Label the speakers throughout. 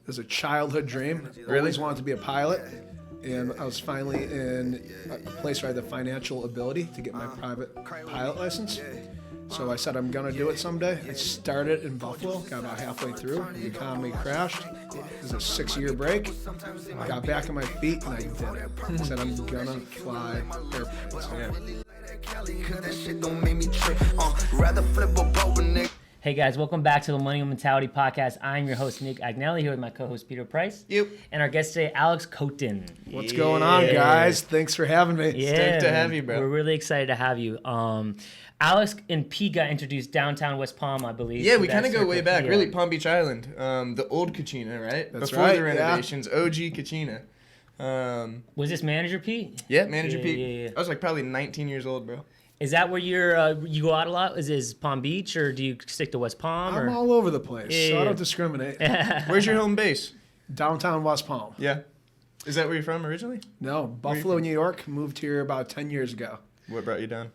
Speaker 1: It was a childhood dream. I always wanted to be a pilot. And I was finally in a place where I had the financial ability to get my private pilot license. So I said, I'm going to do it someday. I started in Buffalo, got about halfway through. The economy crashed. It was a 6-year break. I got back on my feet and I did it. I said, I'm going to fly airplanes.
Speaker 2: Hey guys, welcome back to the Millennial Mentality Podcast. I'm your host, Nick Agnelli, here with my co-host, Peter Price.
Speaker 3: Yep.
Speaker 2: And our guest today, Alex Kowtun.
Speaker 1: What's going on, guys? Thanks for having me.
Speaker 2: Yeah,
Speaker 3: Stoked to have you, bro.
Speaker 2: We're really excited to have you. Alex and P got introduced downtown West Palm, I believe.
Speaker 3: Yeah, we kind of go way back.
Speaker 2: Yeah.
Speaker 3: Really, Palm Beach Island. The old Kachina, right?
Speaker 1: That's
Speaker 3: Before
Speaker 1: right,
Speaker 3: the renovations. Yeah. OG Kachina.
Speaker 2: Was this Manager Pete?
Speaker 3: Yeah, Manager Pete.
Speaker 2: Yeah.
Speaker 3: I was like probably 19 years old, bro.
Speaker 2: Is that where you go out a lot? Is Palm Beach, or do you stick to West Palm?
Speaker 1: I'm all over the place, so I don't discriminate.
Speaker 3: Where's your home base?
Speaker 1: Downtown West Palm.
Speaker 3: Yeah. Is that where you're from originally?
Speaker 1: No, Buffalo, New York. Moved here about 10 years ago.
Speaker 3: What brought you down?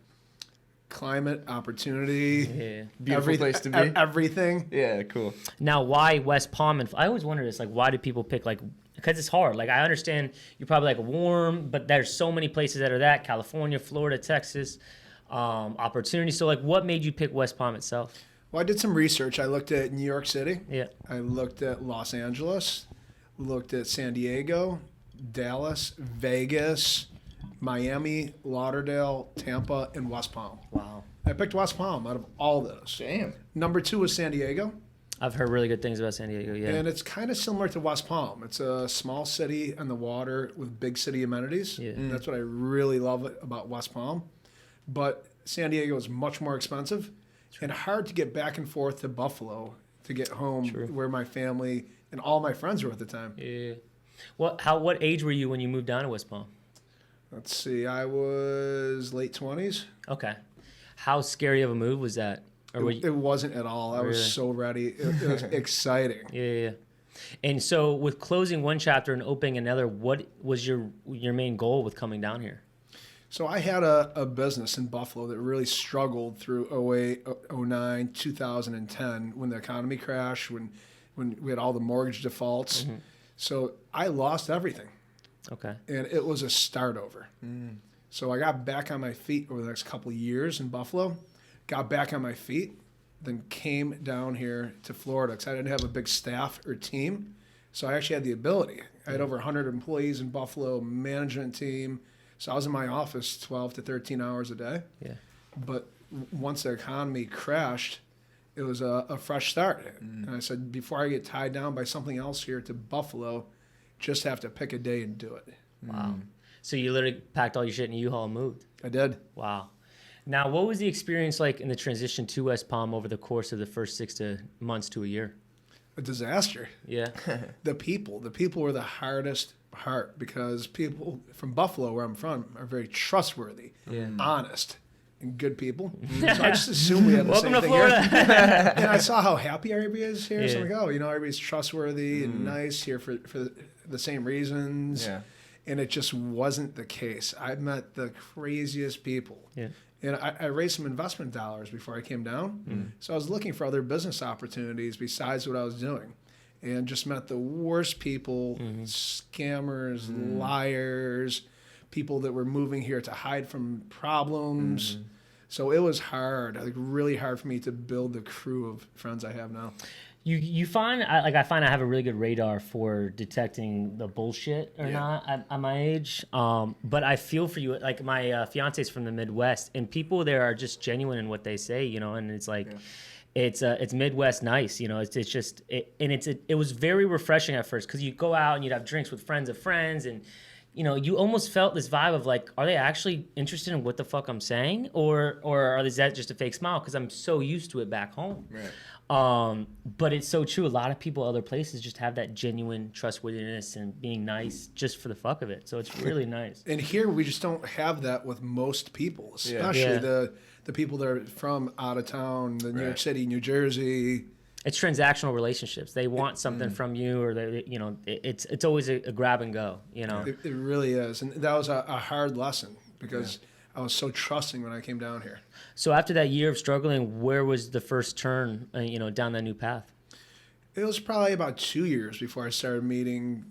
Speaker 1: Climate, opportunity,
Speaker 3: Beautiful place to be.
Speaker 1: Everything.
Speaker 3: Yeah, cool.
Speaker 2: Now, why West Palm? And I always wonder this, like, why do people pick, like, because it's hard. Like, I understand you're probably like warm, but there's so many places that are that. California, Florida, Texas, opportunity. So, like, what made you pick West Palm itself?
Speaker 1: Well, I did some research. I looked at New York City.
Speaker 2: Yeah.
Speaker 1: I looked at Los Angeles, looked at San Diego, Dallas, Vegas, Miami, Lauderdale, Tampa, and West Palm.
Speaker 2: Wow.
Speaker 1: I picked West Palm out of all those.
Speaker 3: Damn.
Speaker 1: Number 2 was San Diego.
Speaker 2: I've heard really good things about San Diego, yeah.
Speaker 1: And it's kind of similar to West Palm. It's a small city on the water with big city amenities.
Speaker 2: Yeah.
Speaker 1: That's what I really love about West Palm. But San Diego is much more expensive and hard to get back and forth to Buffalo to get home where my family and all my friends were at the time.
Speaker 2: Yeah. What age were you when you moved down to West Palm?
Speaker 1: Let's see, I was late 20s.
Speaker 2: Okay. How scary of a move was that?
Speaker 1: It wasn't at all. I was so ready. It was exciting.
Speaker 2: Yeah. And so with closing one chapter and opening another, what was your main goal with coming down here?
Speaker 1: So I had a business in Buffalo that really struggled through 08, 09, 2010 when the economy crashed, when we had all the mortgage defaults. Mm-hmm. So I lost everything.
Speaker 2: Okay.
Speaker 1: And it was a start over. Mm. So I got back on my feet over the next couple of years in Buffalo, got back on my feet, then came down here to Florida because I didn't have a big staff or team. So I actually had the ability. I had over 100 employees in Buffalo, management team. So I was in my office 12 to 13 hours a day.
Speaker 2: Yeah.
Speaker 1: But once the economy crashed, it was a fresh start. Mm. And I said, before I get tied down by something else here to Buffalo, just have to pick a day and do it.
Speaker 2: Wow. So you literally packed all your shit in a U-Haul and moved?
Speaker 1: I did.
Speaker 2: Wow. Now, what was the experience like in the transition to West Palm over the course of the first 6 months to a year?
Speaker 1: A disaster.
Speaker 2: Yeah.
Speaker 1: The people were the hardest part because people from Buffalo, where I'm from, are very trustworthy, honest, and good people. So I just assumed we had the
Speaker 2: Welcome
Speaker 1: same
Speaker 2: to
Speaker 1: thing
Speaker 2: Florida.
Speaker 1: here. And I saw how happy everybody is here.
Speaker 2: Yeah.
Speaker 1: So I'm like, everybody's trustworthy and nice here for the same reasons.
Speaker 3: Yeah.
Speaker 1: And it just wasn't the case. I met the craziest people.
Speaker 2: Yeah.
Speaker 1: And I raised some investment dollars before I came down. Mm. So I was looking for other business opportunities besides what I was doing. And just met the worst people, scammers, liars, people that were moving here to hide from problems. Mm-hmm. So it was hard, really hard for me to build the crew of friends I have now.
Speaker 2: You find I find I have a really good radar for detecting the bullshit or not at my age. But I feel for you. Like my fiance's from the Midwest, and people there are just genuine in what they say, and it's like. Yeah. It's Midwest nice, It's just it was very refreshing at first because you go out and you'd have drinks with friends of friends, and you almost felt this vibe of like, are they actually interested in what the fuck I'm saying, or is that just a fake smile because I'm so used to it back home? Right. But it's so true. A lot of people other places just have that genuine trustworthiness and being nice just for the fuck of it. So it's really nice.
Speaker 1: And here we just don't have that with most people, especially the people that are from out of town, New York City, New Jersey.
Speaker 2: It's transactional relationships. They want something from you, or it's always a grab and go.
Speaker 1: It really is, and that was a hard lesson because I was so trusting when I came down here.
Speaker 2: So after that year of struggling, where was the first turn, down that new path?
Speaker 1: It was probably about 2 years before I started meeting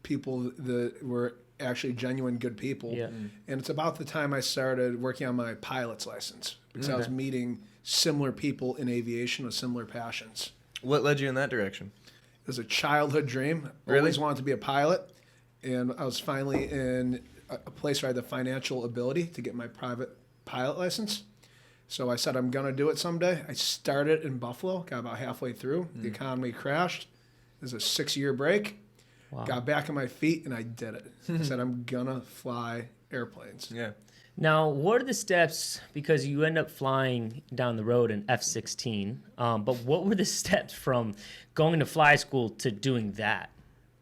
Speaker 1: people that were actually genuine good people.
Speaker 2: Yeah.
Speaker 1: And it's about the time I started working on my pilot's license because I was meeting similar people in aviation with similar passions.
Speaker 3: What led you in that direction?
Speaker 1: It was a childhood dream.
Speaker 3: Really?
Speaker 1: Always wanted to be a pilot. And I was finally in a place where I had the financial ability to get my private pilot license. So I said, I'm going to do it someday. I started in Buffalo, got about halfway through. The economy crashed. It was a 6-year break.
Speaker 2: Wow.
Speaker 1: Got back on my feet, and I did it. I said, I'm going to fly airplanes.
Speaker 3: Yeah.
Speaker 2: Now, what are the steps, because you end up flying down the road in F-16, but what were the steps from going to fly school to doing that?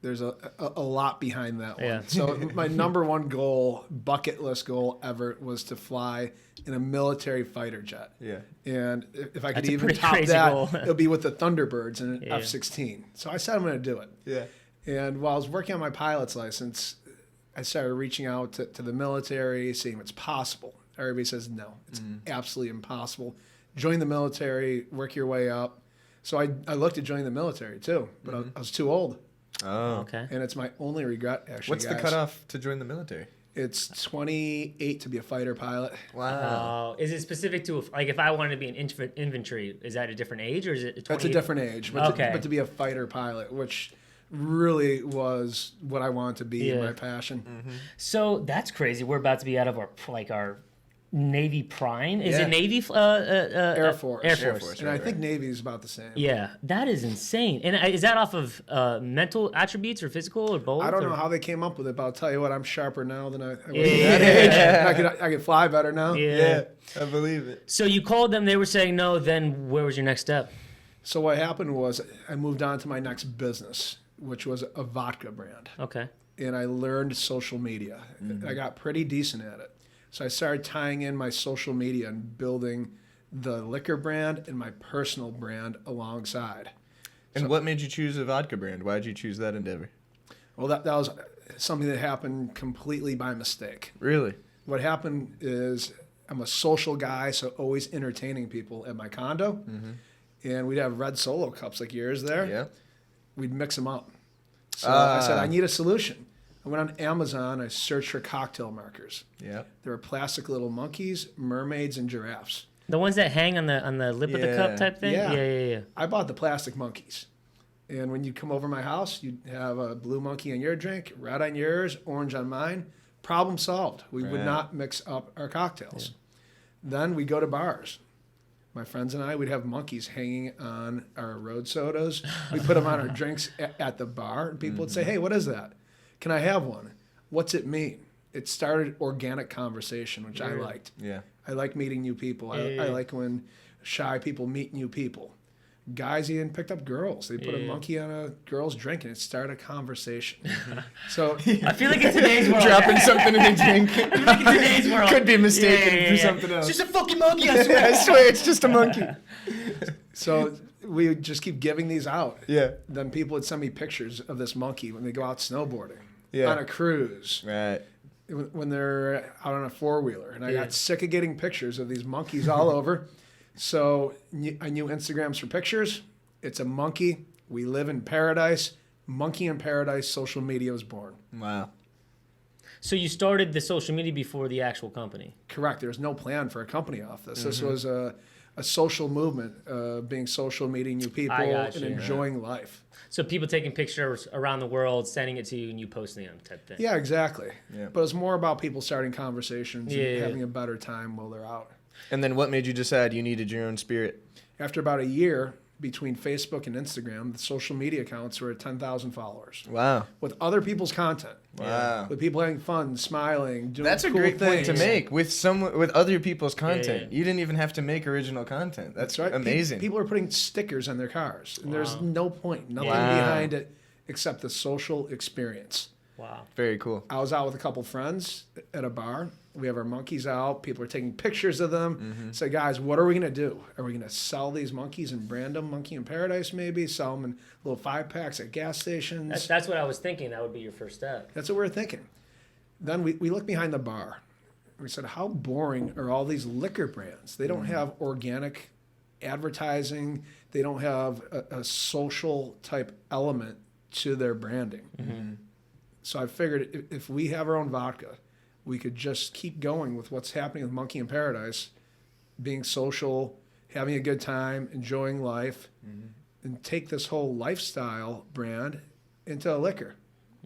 Speaker 1: There's a lot behind that one.
Speaker 2: Yeah.
Speaker 1: So my number one goal, bucket list goal ever, was to fly in a military fighter jet.
Speaker 3: Yeah.
Speaker 1: And if I could
Speaker 2: That's a
Speaker 1: even
Speaker 2: pretty
Speaker 1: top
Speaker 2: crazy
Speaker 1: that,
Speaker 2: goal.
Speaker 1: it would be with the Thunderbirds in an
Speaker 2: Yeah.
Speaker 1: F-16. So I said I'm going to do it.
Speaker 3: Yeah.
Speaker 1: And while I was working on my pilot's license, I started reaching out to the military, seeing if it's possible. Everybody says no, it's absolutely impossible. Join the military, work your way up. So I looked at joining the military too, but I was too old.
Speaker 3: Oh.
Speaker 2: Okay.
Speaker 1: And it's my only regret, actually.
Speaker 3: What's the
Speaker 1: guys.
Speaker 3: cutoff to join the military?
Speaker 1: It's 28 to be a fighter pilot.
Speaker 3: Wow.
Speaker 2: Is it specific to, like, if I wanted to be an infantry, is that a different age, or is it 28?
Speaker 1: That's a different age. But,
Speaker 2: Okay.
Speaker 1: but to be a fighter pilot, which really was what I wanted to be,
Speaker 2: Yeah.
Speaker 1: my passion.
Speaker 2: So that's crazy. We're about to be out of our Navy prime. Is
Speaker 3: Yeah.
Speaker 2: it Navy?
Speaker 1: Air Force.
Speaker 2: Air
Speaker 3: Air
Speaker 2: Force.
Speaker 3: Force.
Speaker 1: And I
Speaker 3: Right,
Speaker 1: think Navy is about the same.
Speaker 2: Yeah, that is insane. And is that off of mental attributes or physical or both?
Speaker 1: I don't
Speaker 2: or?
Speaker 1: know how they came up with it, but I'll tell you what, I'm sharper now than I was
Speaker 2: Yeah.
Speaker 1: at that age. I can fly better now.
Speaker 2: Yeah.
Speaker 3: I believe it.
Speaker 2: So you called them. They were saying no. Then where was your next step?
Speaker 1: So what happened was I moved on to my next business, which was a vodka brand.
Speaker 2: Okay.
Speaker 1: And I learned social media. I got pretty decent at it. So I started tying in my social media and building the liquor brand and my personal brand alongside.
Speaker 3: And what made you choose a vodka brand? Why did you choose that endeavor?
Speaker 1: Well, that was something that happened completely by mistake.
Speaker 3: Really?
Speaker 1: What happened is I'm a social guy, so always entertaining people at my condo. And we'd have red Solo cups like yours there.
Speaker 3: Yeah.
Speaker 1: We'd mix them up. So I said, I need a solution. I went on Amazon. I searched for cocktail markers.
Speaker 3: Yeah.
Speaker 1: There were plastic little monkeys, mermaids, and giraffes.
Speaker 2: The ones that hang on the lip of the cup
Speaker 3: Yeah.
Speaker 2: type thing.
Speaker 1: Yeah.
Speaker 2: Yeah.
Speaker 1: I bought the plastic monkeys. And when you come over my house, you'd have a blue monkey on your drink, red on yours, orange on mine. Problem solved. We would
Speaker 3: Right.
Speaker 1: not mix up our cocktails. Then we go to bars. My friends and I, we'd have monkeys hanging on our road sodas. We put them on our drinks at the bar, and people would say, "Hey, what is that? Can I have one? What's it mean?" It started organic conversation, which I liked.
Speaker 3: Yeah.
Speaker 1: I like meeting new people.
Speaker 2: Yeah.
Speaker 1: I like when shy people meet new people. Guys even picked up girls. They put a
Speaker 2: Yeah.
Speaker 1: monkey on a girl's drink, and it started a conversation. So
Speaker 2: I feel like in today's world,
Speaker 3: Dropping something in a drink.
Speaker 2: in today's world,
Speaker 3: Could be mistaken
Speaker 2: Yeah.
Speaker 3: for something else.
Speaker 2: It's just a fucking monkey. I swear.
Speaker 3: I swear it's just a monkey.
Speaker 1: So we would just keep giving these out.
Speaker 3: Yeah.
Speaker 1: Then people would send me pictures of this monkey when they go out snowboarding,
Speaker 3: Yeah.
Speaker 1: on a cruise,
Speaker 3: Right.
Speaker 1: when they're out on a four-wheeler. And I
Speaker 2: Yeah.
Speaker 1: got sick of getting pictures of these monkeys all over. So I knew Instagrams for pictures. It's a monkey. We live in paradise. Monkey in Paradise social media was born.
Speaker 3: Wow.
Speaker 2: So you started the social media before the actual company.
Speaker 1: Correct. There's no plan for a company off this. This was a social movement, being social, meeting new people,
Speaker 2: got
Speaker 1: and
Speaker 2: you.
Speaker 1: enjoying life.
Speaker 2: So people taking pictures around the world, sending it to you, and you posting them type thing.
Speaker 1: Yeah, exactly.
Speaker 3: Yeah.
Speaker 1: But it's more about people starting conversations
Speaker 2: Yeah.
Speaker 1: and having a better time while they're out.
Speaker 3: And then what made you decide you needed your own spirit?
Speaker 1: After about a year, between Facebook and Instagram, the social media accounts were at 10,000 followers
Speaker 3: Wow.
Speaker 1: with other people's content.
Speaker 3: Wow.
Speaker 1: With people having fun, smiling, doing
Speaker 3: That's a
Speaker 1: cool
Speaker 3: great point to
Speaker 1: things.
Speaker 3: make with other people's content.
Speaker 2: Yeah.
Speaker 3: You didn't even have to make original content. That's
Speaker 1: Right?
Speaker 3: amazing.
Speaker 1: People are putting stickers on their cars, and there's
Speaker 2: Wow.
Speaker 1: no point, nothing
Speaker 3: Wow.
Speaker 1: behind it except the social experience.
Speaker 2: Wow.
Speaker 3: Very cool.
Speaker 1: I was out with a couple friends at a bar. We have our monkeys out. People are taking pictures of them. Say, guys, what are we going to do? Are we going to sell these monkeys and brand them Monkey in Paradise maybe? Sell them in little 5-packs at gas stations?
Speaker 2: That's what I was thinking. That would be your first step.
Speaker 1: That's what we were thinking. Then we looked behind the bar. We said, how boring are all these liquor brands? They don't have organic advertising. they don't have a social type element to their branding. So I figured if we have our own vodka, we could just keep going with what's happening with Monkey in Paradise, being social, having a good time, enjoying life, and take this whole lifestyle brand into a liquor.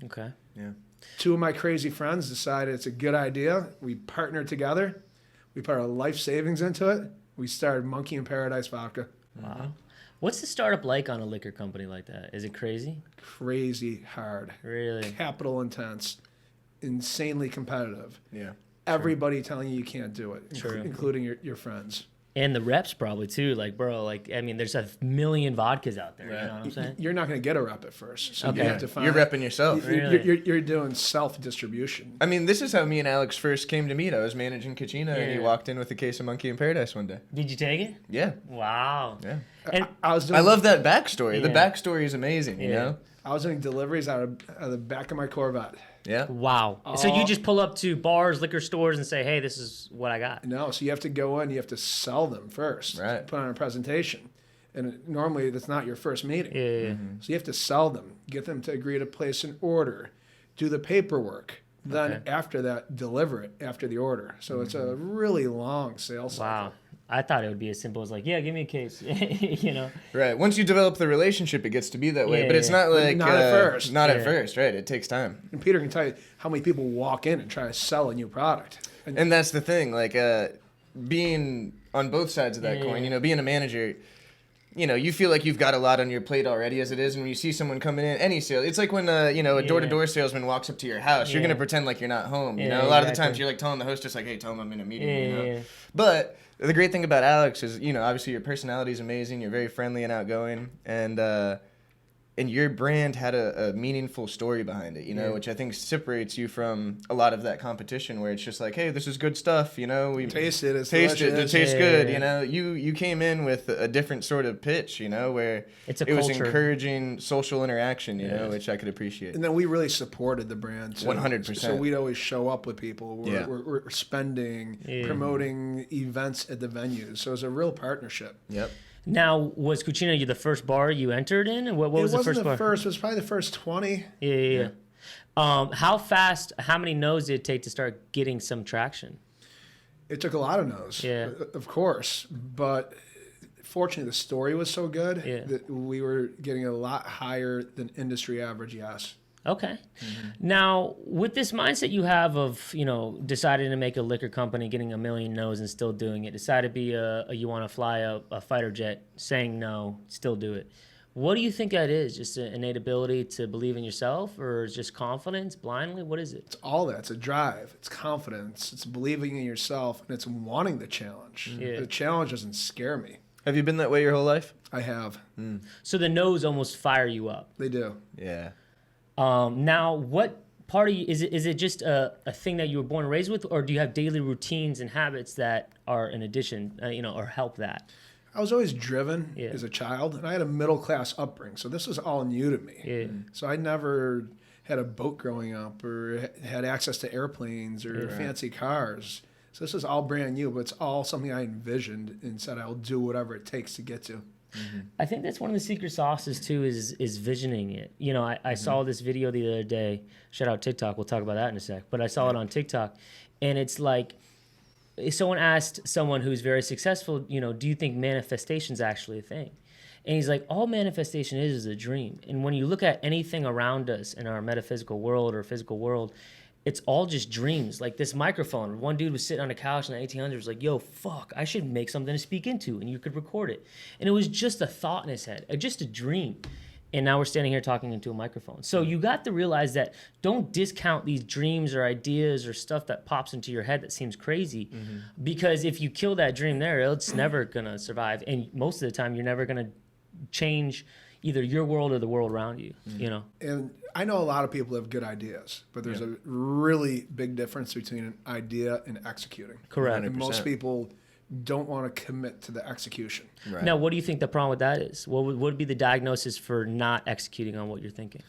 Speaker 2: Okay.
Speaker 3: Yeah.
Speaker 1: Two of my crazy friends decided it's a good idea. We partnered together. We put our life savings into it. We started Monkey in Paradise Vodka.
Speaker 2: Wow. What's the startup like on a liquor company like that? Is it crazy?
Speaker 1: Crazy hard.
Speaker 2: Really?
Speaker 1: Capital intense. Insanely competitive.
Speaker 3: Yeah.
Speaker 1: Everybody telling you can't do it,
Speaker 2: True.
Speaker 1: including your friends.
Speaker 2: And the reps probably too. Like, bro, like, I mean, there's a million vodkas out there. You know what I'm saying?
Speaker 1: You're not going to get a rep at first. So
Speaker 2: Okay.
Speaker 1: you have to find,
Speaker 3: You're repping yourself.
Speaker 1: You're doing self-distribution.
Speaker 3: I mean, this is how me and Alex first came to meet. I was managing Kachina, and he
Speaker 2: Yeah.
Speaker 3: walked in with a case of Monkey in Paradise one day.
Speaker 2: Did you take it?
Speaker 3: Yeah.
Speaker 2: Wow.
Speaker 3: Yeah.
Speaker 2: And
Speaker 1: I was doing,
Speaker 3: I love that backstory. The
Speaker 2: Yeah.
Speaker 3: backstory is amazing, you
Speaker 2: Yeah.
Speaker 3: know?
Speaker 1: I was doing deliveries out of the back of my Corvette.
Speaker 3: Yeah.
Speaker 2: wow. So you just pull up to bars, liquor stores, and say, "Hey, this is what I got."
Speaker 1: No, so you have to go in, you have to sell them first.
Speaker 3: Right.
Speaker 1: Put on a presentation. And normally that's not your first meeting.
Speaker 2: Yeah.
Speaker 1: So you have to sell them, get them to agree to place an order, do the paperwork. Then
Speaker 2: Okay.
Speaker 1: after that, deliver it after the order. So it's a really long sales cycle.
Speaker 2: Wow. I thought it would be as simple as like, yeah, give me a case. You know.
Speaker 3: Right. Once you develop the relationship, it gets to be that way.
Speaker 2: Yeah,
Speaker 3: But it's
Speaker 2: yeah.
Speaker 3: not like...
Speaker 1: Not at first.
Speaker 3: Not
Speaker 2: Yeah.
Speaker 3: at first, right. It takes time.
Speaker 1: And Peter can tell you how many people walk in and try to sell a new product.
Speaker 3: And that's the thing. Like, being on both sides of that
Speaker 2: Yeah.
Speaker 3: coin, you know, being a manager... You know, you feel like you've got a lot on your plate already as it is, and when you see someone coming in, any sale, it's like when, you know, a door-to-door salesman walks up to your house, you're
Speaker 2: Yeah.
Speaker 3: going to pretend like you're not home, you
Speaker 2: Yeah,
Speaker 3: know? A lot of the
Speaker 2: exactly.
Speaker 3: times you're like telling the hostess, like, hey, tell him I'm in a meeting, you know?
Speaker 2: Yeah.
Speaker 3: But the great thing about Alex is, you know, obviously your personality is amazing, you're very friendly and outgoing, and your brand had a meaningful story behind it, you know,
Speaker 1: Yeah.
Speaker 3: which I think separates you from a lot of that competition where it's just like, hey, this is good stuff, you know, we
Speaker 1: Taste it. It's
Speaker 3: taste it, it
Speaker 1: delicious.
Speaker 3: tastes
Speaker 2: Yeah.
Speaker 3: good, you know. You came in with a different sort of pitch, you know, where
Speaker 2: It's a
Speaker 3: it was
Speaker 2: culture.
Speaker 3: encouraging social interaction, you know,
Speaker 2: Yeah.
Speaker 3: which I could appreciate.
Speaker 1: And then we really supported the brand too.
Speaker 3: 100%.
Speaker 1: So we'd always show up with people.
Speaker 3: Yeah.
Speaker 1: We're spending,
Speaker 2: Yeah.
Speaker 1: promoting events at the venues. So it was a real partnership.
Speaker 3: Yep.
Speaker 2: Now, was Cucina the first bar you entered in? And what was
Speaker 1: it
Speaker 2: the
Speaker 1: wasn't
Speaker 2: first bar?
Speaker 1: first. It was probably the first 20.
Speaker 2: Yeah. How fast, how many no's did it take to start getting some traction?
Speaker 1: It took a lot of no's,
Speaker 2: Yeah.
Speaker 1: of course. But fortunately, the story was so good
Speaker 2: Yeah.
Speaker 1: that we were getting a lot higher than industry average, yes.
Speaker 2: Okay. Now, with this mindset you have of, you know, deciding to make a liquor company, getting a million no's and still doing it, decide to be you want to fly a fighter jet, saying no, still do it. What do you think that is? Just an innate ability to believe in yourself, or just confidence blindly? What is it?
Speaker 1: It's all that. It's a drive. It's confidence. It's believing in yourself, and it's wanting the challenge.
Speaker 2: Yeah.
Speaker 1: The challenge doesn't scare me.
Speaker 3: Have you been that way your whole life?
Speaker 1: I have.
Speaker 2: So the no's almost fire you up.
Speaker 1: They do.
Speaker 3: Yeah.
Speaker 2: Now, what part of you is it just a thing that you were born and raised with, or do you have daily routines and habits that are in addition, you know, or help that?
Speaker 1: I was always driven
Speaker 2: Yeah.
Speaker 1: as a child, and I had a middle class upbringing, so this was all new to me.
Speaker 2: Yeah.
Speaker 1: So I never had a boat growing up, or had access to airplanes or fancy cars. So this is all brand new, but it's all something I envisioned and said I'll do whatever it takes to get to.
Speaker 2: I think that's one of the secret sauces too, is visioning it. You know, I saw this video the other day. Shout out TikTok. We'll talk about that in a sec. But I saw it on TikTok, and it's like, someone asked someone who's very successful, you know, do you think manifestation's actually a thing? And he's like, all manifestation is a dream. And when you look at anything around us in our metaphysical world or physical world, it's all just dreams. Like this microphone. One dude was sitting on a couch in the 1800s, was like, yo, fuck, I should make something to speak into, and you could record it. And it was just a thought in his head, just a dream. And now we're standing here talking into a microphone. So you got to realize that don't discount these dreams or ideas or stuff that pops into your head that seems crazy. Because if you kill that dream there, it's never going to survive. And most of the time, you're never going to change either your world or the world around you, you know?
Speaker 1: And I know a lot of people have good ideas, but there's a really big difference between an idea and executing.
Speaker 2: Correct.
Speaker 1: And most people don't want to commit to the execution.
Speaker 2: Now, what do you think the problem with that is? What would be the diagnosis for not executing on what you're thinking?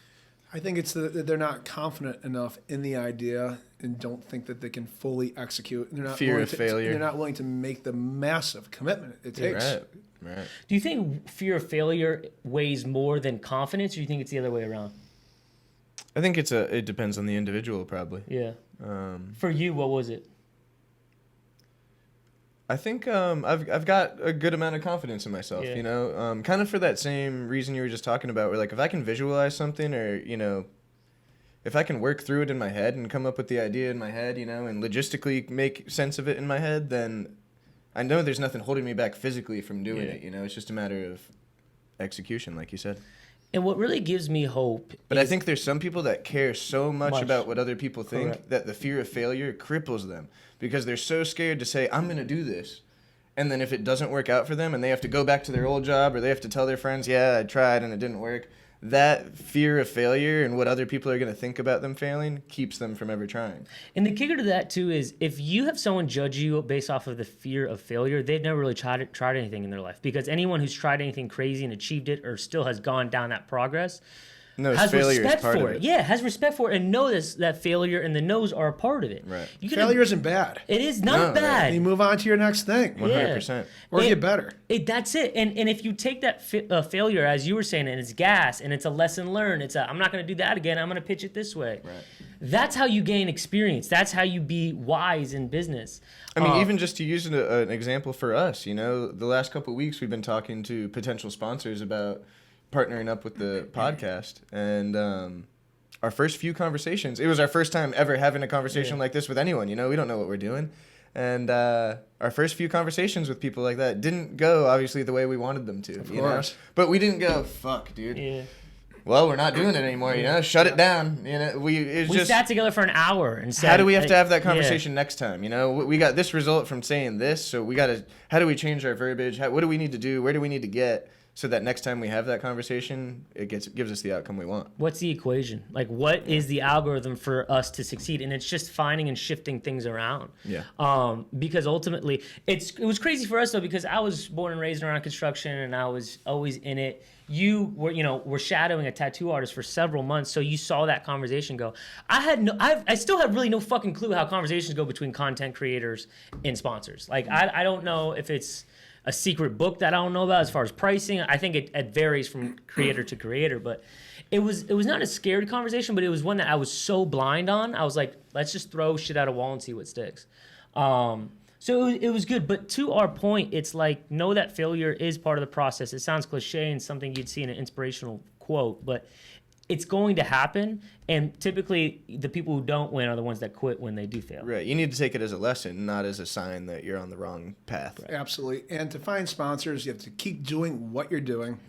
Speaker 1: I think it's that they're not confident enough in the idea and don't think that they can fully execute. And they're not
Speaker 3: Fear of failure.
Speaker 1: They're not willing to make the massive commitment it takes.
Speaker 3: Right.
Speaker 2: Do you think fear of failure weighs more than confidence, or do you think it's the other way around?
Speaker 3: I think it depends on the individual, probably.
Speaker 2: Yeah. For you, what was it?
Speaker 3: I think I've got a good amount of confidence in myself,
Speaker 2: Yeah.
Speaker 3: you know, kind of for that same reason you were just talking about, where like if I can visualize something, or, you know, if I can work through it in my head and come up with the idea in my head, you know, and logistically make sense of it in my head, then I know there's nothing holding me back physically from doing it, you know. It's just a matter of execution, like you said.
Speaker 2: And what really gives me hope
Speaker 3: But I think there's some people that care so much about what other people think
Speaker 2: Correct.
Speaker 3: that the fear of failure cripples them, because they're so scared to say, I'm going to do this. And then if it doesn't work out for them and they have to go back to their old job, or they have to tell their friends, yeah, I tried and it didn't work, that fear of failure and what other people are going to think about them failing keeps them from ever trying.
Speaker 2: And the kicker to that too is, if you have someone judge you based off of the fear of failure, they've never really tried anything in their life. Because anyone who's tried anything crazy and achieved it, or still has gone down that progress,
Speaker 3: No,
Speaker 2: has
Speaker 3: failure
Speaker 2: respect
Speaker 3: is part
Speaker 2: for
Speaker 3: of
Speaker 2: it. Yeah, has respect for it, and know that failure and the no's are a part of it.
Speaker 3: Right.
Speaker 1: Failure isn't bad.
Speaker 2: It is not
Speaker 3: No,
Speaker 2: bad.
Speaker 1: You move on to your next thing.
Speaker 3: 100%.
Speaker 1: Or
Speaker 2: It-
Speaker 1: get better.
Speaker 2: That's it. And if you take that failure, as you were saying, and it's gas, and it's a lesson learned, I'm not going to do that again, I'm going to pitch it this way.
Speaker 3: Right.
Speaker 2: That's how you gain experience. That's how you be wise in business.
Speaker 3: I mean, even just to use an example for us, you know, the last couple of weeks we've been talking to potential sponsors about partnering up with the podcast, and our first few conversations, it was our first time ever having a conversation like this with anyone. You know, we don't know what we're doing, and our first few conversations with people like that didn't go obviously the way we wanted them to.
Speaker 1: Of
Speaker 3: you
Speaker 1: course.
Speaker 3: know? But we didn't go, fuck, dude.
Speaker 2: Yeah.
Speaker 3: Well, we're not doing it anymore. You know, shut it down. You know,
Speaker 2: We
Speaker 3: just
Speaker 2: sat together for an hour and said,
Speaker 3: how do we have to have that
Speaker 2: yeah.
Speaker 3: conversation next time? You know, we got this result from saying this, so we got to. How do we change our verbiage? What do we need to do? Where do we need to get so that next time we have that conversation, it gives us the outcome we want?
Speaker 2: What's the equation? Like, what is the algorithm for us to succeed? And it's just finding and shifting things around.
Speaker 3: Yeah.
Speaker 2: Because ultimately, it was crazy for us though, because I was born and raised around construction, and I was always in it. You were shadowing a tattoo artist for several months, so you saw that conversation go. I still have really no fucking clue how conversations go between content creators and sponsors. Like, I don't know if it's a secret book that I don't know about as far as pricing. I think it varies from creator to creator, but it was not a scared conversation, but it was one that I was so blind on. I was like, let's just throw shit at a wall and see what sticks. So it was good, but to our point, it's like, know that failure is part of the process. It sounds cliche and something you'd see in an inspirational quote, but it's going to happen, and typically the people who don't win are the ones that quit when they do fail.
Speaker 3: Right. You need to take it as a lesson, not as a sign that you're on the wrong path. Right.
Speaker 1: Absolutely. And to find sponsors, you have to keep doing what you're doing,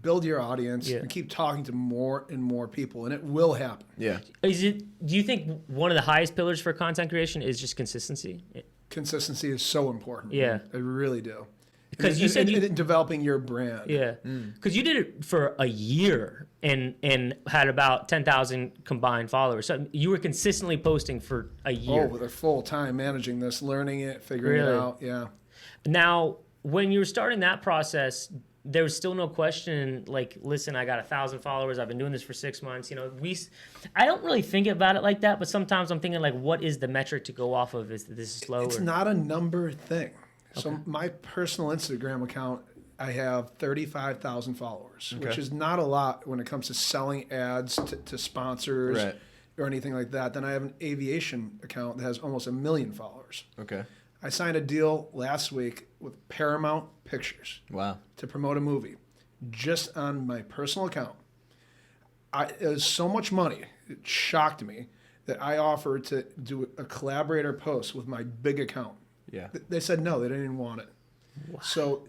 Speaker 1: build your audience, and keep talking to more and more people, and it will happen.
Speaker 3: Yeah.
Speaker 2: Do you think one of the highest pillars for content creation is just consistency?
Speaker 1: Consistency is so important.
Speaker 2: Yeah.
Speaker 1: I really do.
Speaker 2: Because you said
Speaker 1: in developing your brand.
Speaker 2: Yeah. Because you did it for a year and had about 10,000 combined followers. So you were consistently posting for a year.
Speaker 1: Oh, with a full time managing this, learning it, figuring it out. Yeah.
Speaker 2: Now, when you were starting that process, there was still no question, like, listen, I got 1,000 followers. I've been doing this for 6 months. You know, I don't really think about it like that, but sometimes I'm thinking, like, what is the metric to go off of? Is this slow?
Speaker 1: It's not a number thing. So my personal Instagram account, I have 35,000 followers, which is not a lot when it comes to selling ads to sponsors or anything like that. Then I have an aviation account that has almost 1 million followers.
Speaker 3: Okay.
Speaker 1: I signed a deal last week with Paramount Pictures.
Speaker 3: Wow.
Speaker 1: To promote a movie, just on my personal account. It was so much money, it shocked me, that I offered to do a collaborator post with my big account.
Speaker 3: Yeah.
Speaker 1: They said no, they didn't even want it. Wow. So,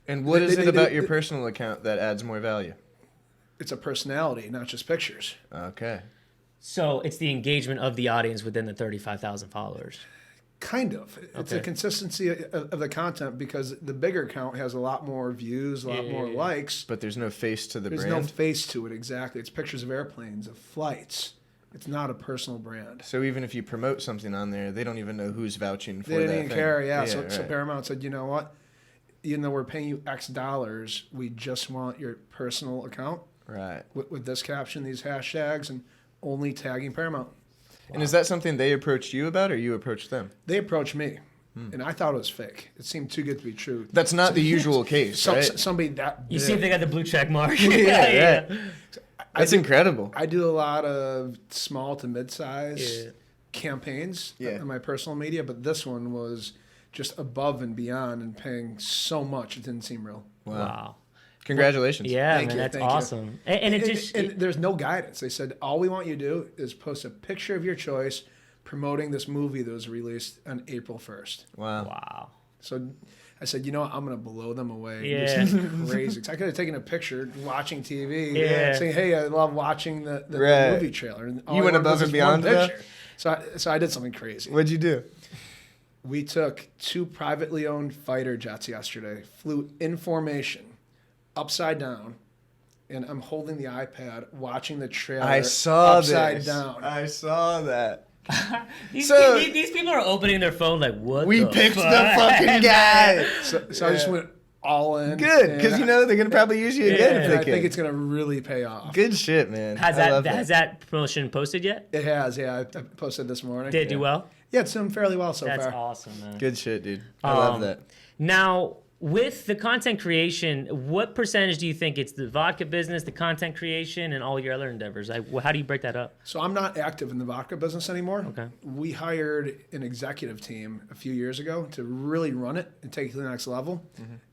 Speaker 3: and what is it about your personal account that adds more value?
Speaker 1: It's a personality, not just pictures.
Speaker 3: Okay.
Speaker 2: So it's the engagement of the audience within the 35,000 followers.
Speaker 1: Kind of. It's a consistency of the content, because the bigger account has a lot more views, a lot more likes.
Speaker 3: But there's no face to the brand.
Speaker 1: There's no face to it, exactly. It's pictures of airplanes, of flights. It's not a personal brand.
Speaker 3: So even if you promote something on there, they don't even know who's vouching for that.
Speaker 1: They didn't even care, yeah. So
Speaker 3: right.
Speaker 1: Paramount said, you know what? Even though we're paying you X dollars, we just want your personal account.
Speaker 3: Right.
Speaker 1: with this caption, these hashtags, and only tagging Paramount.
Speaker 3: And is that something they approached you about, or you approached them?
Speaker 1: They approached me, and I thought it was fake. It seemed too good to be true.
Speaker 3: That's not the usual case, right?
Speaker 1: Somebody that big.
Speaker 2: You see if they got the blue check mark.
Speaker 3: Yeah. That's incredible.
Speaker 1: I do a lot of small to mid-size campaigns
Speaker 3: Yeah.
Speaker 1: on my personal media, but this one was just above and beyond and paying so much it didn't seem real.
Speaker 2: Wow.
Speaker 3: Congratulations.
Speaker 2: Yeah,
Speaker 1: Thank
Speaker 2: man,
Speaker 1: you,
Speaker 2: that's
Speaker 1: thank you.
Speaker 2: awesome. And it just
Speaker 1: and there's no guidance. They said all we want you to do is post a picture of your choice promoting this movie that was released on April 1st.
Speaker 2: wow.
Speaker 1: So I said, you know what? I'm going to blow them away.
Speaker 2: Yeah.
Speaker 1: Just crazy. 'Cause I could have taken a picture watching TV,
Speaker 2: Yeah.
Speaker 1: saying, hey, I love watching the
Speaker 3: Right.
Speaker 1: movie trailer. And all
Speaker 3: You
Speaker 1: I
Speaker 3: went
Speaker 1: wanted
Speaker 3: above
Speaker 1: was
Speaker 3: and
Speaker 1: this one
Speaker 3: beyond that?
Speaker 1: picture. So I did something crazy.
Speaker 3: What'd you do?
Speaker 1: We took 2 privately owned fighter jets yesterday, flew in formation, upside down, and I'm holding the iPad, watching the trailer
Speaker 3: I saw
Speaker 1: upside
Speaker 3: this.
Speaker 1: down.
Speaker 3: I saw that.
Speaker 2: These,
Speaker 3: So-
Speaker 2: these people are opening their phone like, what
Speaker 3: We
Speaker 2: the
Speaker 3: picked the
Speaker 2: fuck?
Speaker 3: fucking guy.
Speaker 1: So I just went all in.
Speaker 3: Good, because
Speaker 1: and
Speaker 3: they're gonna probably use you again
Speaker 2: Yeah.
Speaker 3: if
Speaker 1: I
Speaker 3: they
Speaker 1: think
Speaker 3: can.
Speaker 1: it's going to really pay off.
Speaker 3: Good shit, man.
Speaker 2: Has
Speaker 3: I love
Speaker 2: that promotion posted yet?
Speaker 1: It has, yeah. I posted this morning.
Speaker 2: Did it do well?
Speaker 1: Yeah, it's doing fairly well so
Speaker 2: That's
Speaker 1: far.
Speaker 2: awesome, man.
Speaker 3: Good shit, dude. I love that.
Speaker 2: Now, with the content creation, what percentage do you think it's the vodka business, the content creation, and all your other endeavors? How do you break that up?
Speaker 1: So I'm not active in the vodka business anymore.
Speaker 2: Okay.
Speaker 1: We hired an executive team a few years ago to really run it and take it to the next level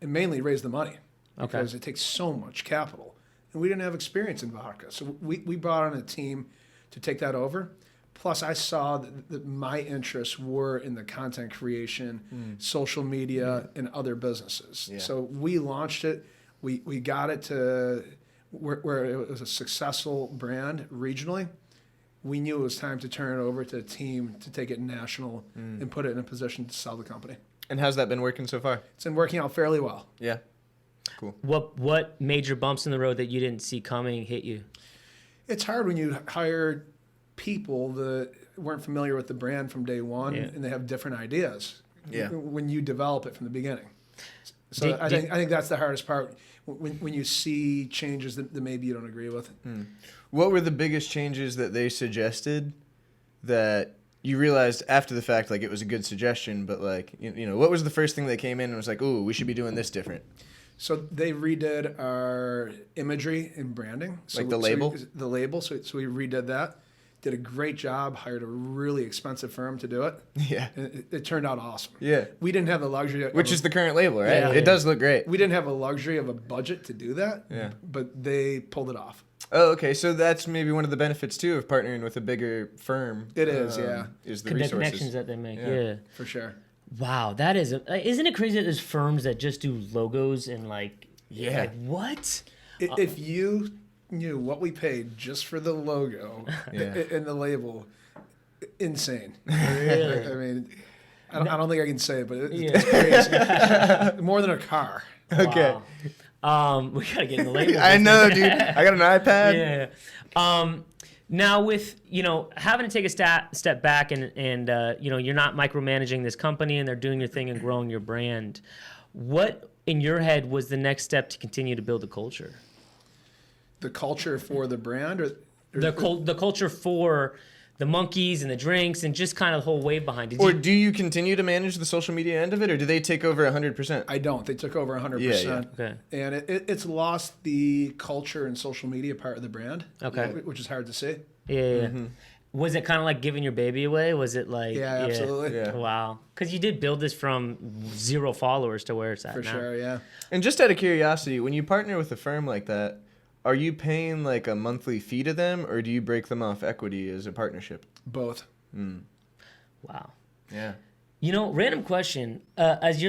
Speaker 1: and mainly raise the money because it takes so much capital. And we didn't have experience in vodka. So we brought on a team to take that over. Plus, I saw that my interests were in the content creation, social media, and other businesses.
Speaker 3: Yeah.
Speaker 1: So we launched it. We got it to where it was a successful brand regionally. We knew it was time to turn it over to a team to take it national and put it in a position to sell the company.
Speaker 3: And how's that been working so far?
Speaker 1: It's been working out fairly well.
Speaker 3: Yeah. Cool.
Speaker 2: What major bumps in the road that you didn't see coming hit you?
Speaker 1: It's hard when you hire people that weren't familiar with the brand from day one and they have different ideas when you develop it from the beginning. So I think that's the hardest part when you see changes that maybe you don't agree with.
Speaker 3: What were the biggest changes that they suggested that you realized after the fact, like it was a good suggestion, but like, you know, what was the first thing that came in and was like, ooh, we should be doing this different?
Speaker 1: So they redid our imagery and branding. So,
Speaker 3: Like the label?
Speaker 1: The label. So we redid that. Did a great job. Hired a really expensive firm to do it.
Speaker 3: Yeah.
Speaker 1: And it turned out awesome.
Speaker 3: Yeah.
Speaker 1: We didn't have the luxury.
Speaker 3: Which is the current label, right?
Speaker 2: Yeah.
Speaker 3: It does look great.
Speaker 1: We didn't have a luxury of a budget to do that.
Speaker 3: Yeah.
Speaker 1: But they pulled it off.
Speaker 3: Oh, okay. So that's maybe one of the benefits too of partnering with a bigger firm.
Speaker 1: It is, yeah.
Speaker 3: Is the
Speaker 2: The
Speaker 3: resources.
Speaker 2: connections that they make.
Speaker 3: Yeah.
Speaker 2: Yeah.
Speaker 1: For sure.
Speaker 2: Wow, that is. Isn't it crazy that there's firms that just do logos and like.
Speaker 3: Yeah.
Speaker 2: Like, what?
Speaker 1: If you knew what we paid just for the logo and the label, insane.
Speaker 2: Really?
Speaker 1: I mean, I don't think I can say it, but it's crazy. More than a car.
Speaker 3: Okay.
Speaker 2: Wow. We gotta get in the label.
Speaker 3: I
Speaker 2: business.
Speaker 3: know, dude. I got an iPad.
Speaker 2: Yeah. Now with having to take a step back and you're not micromanaging this company and they're doing your thing and growing your brand. What in your head was the next step to continue to build a culture?
Speaker 1: The culture for the brand, or
Speaker 2: The culture for the monkeys and the drinks and just kind of the whole wave behind it.
Speaker 3: Or do you continue to manage the social media end of it, or do they take over 100%?
Speaker 1: I don't. They took over 100%.
Speaker 3: Yeah.
Speaker 2: Okay.
Speaker 1: And it's lost the culture and social media part of the brand.
Speaker 2: Okay.
Speaker 1: Which is hard to see.
Speaker 2: Yeah. Was it kind of like giving your baby away? Was it like...
Speaker 1: Yeah, absolutely.
Speaker 3: Yeah.
Speaker 2: Wow. Because you did build this from 0 followers to where it's at
Speaker 1: For
Speaker 2: now.
Speaker 1: sure, yeah.
Speaker 3: And just out of curiosity, when you partner with a firm like that, are you paying like a monthly fee to them, or do you break them off equity as a partnership?
Speaker 1: Both.
Speaker 2: Wow.
Speaker 3: Yeah.
Speaker 2: Random question. As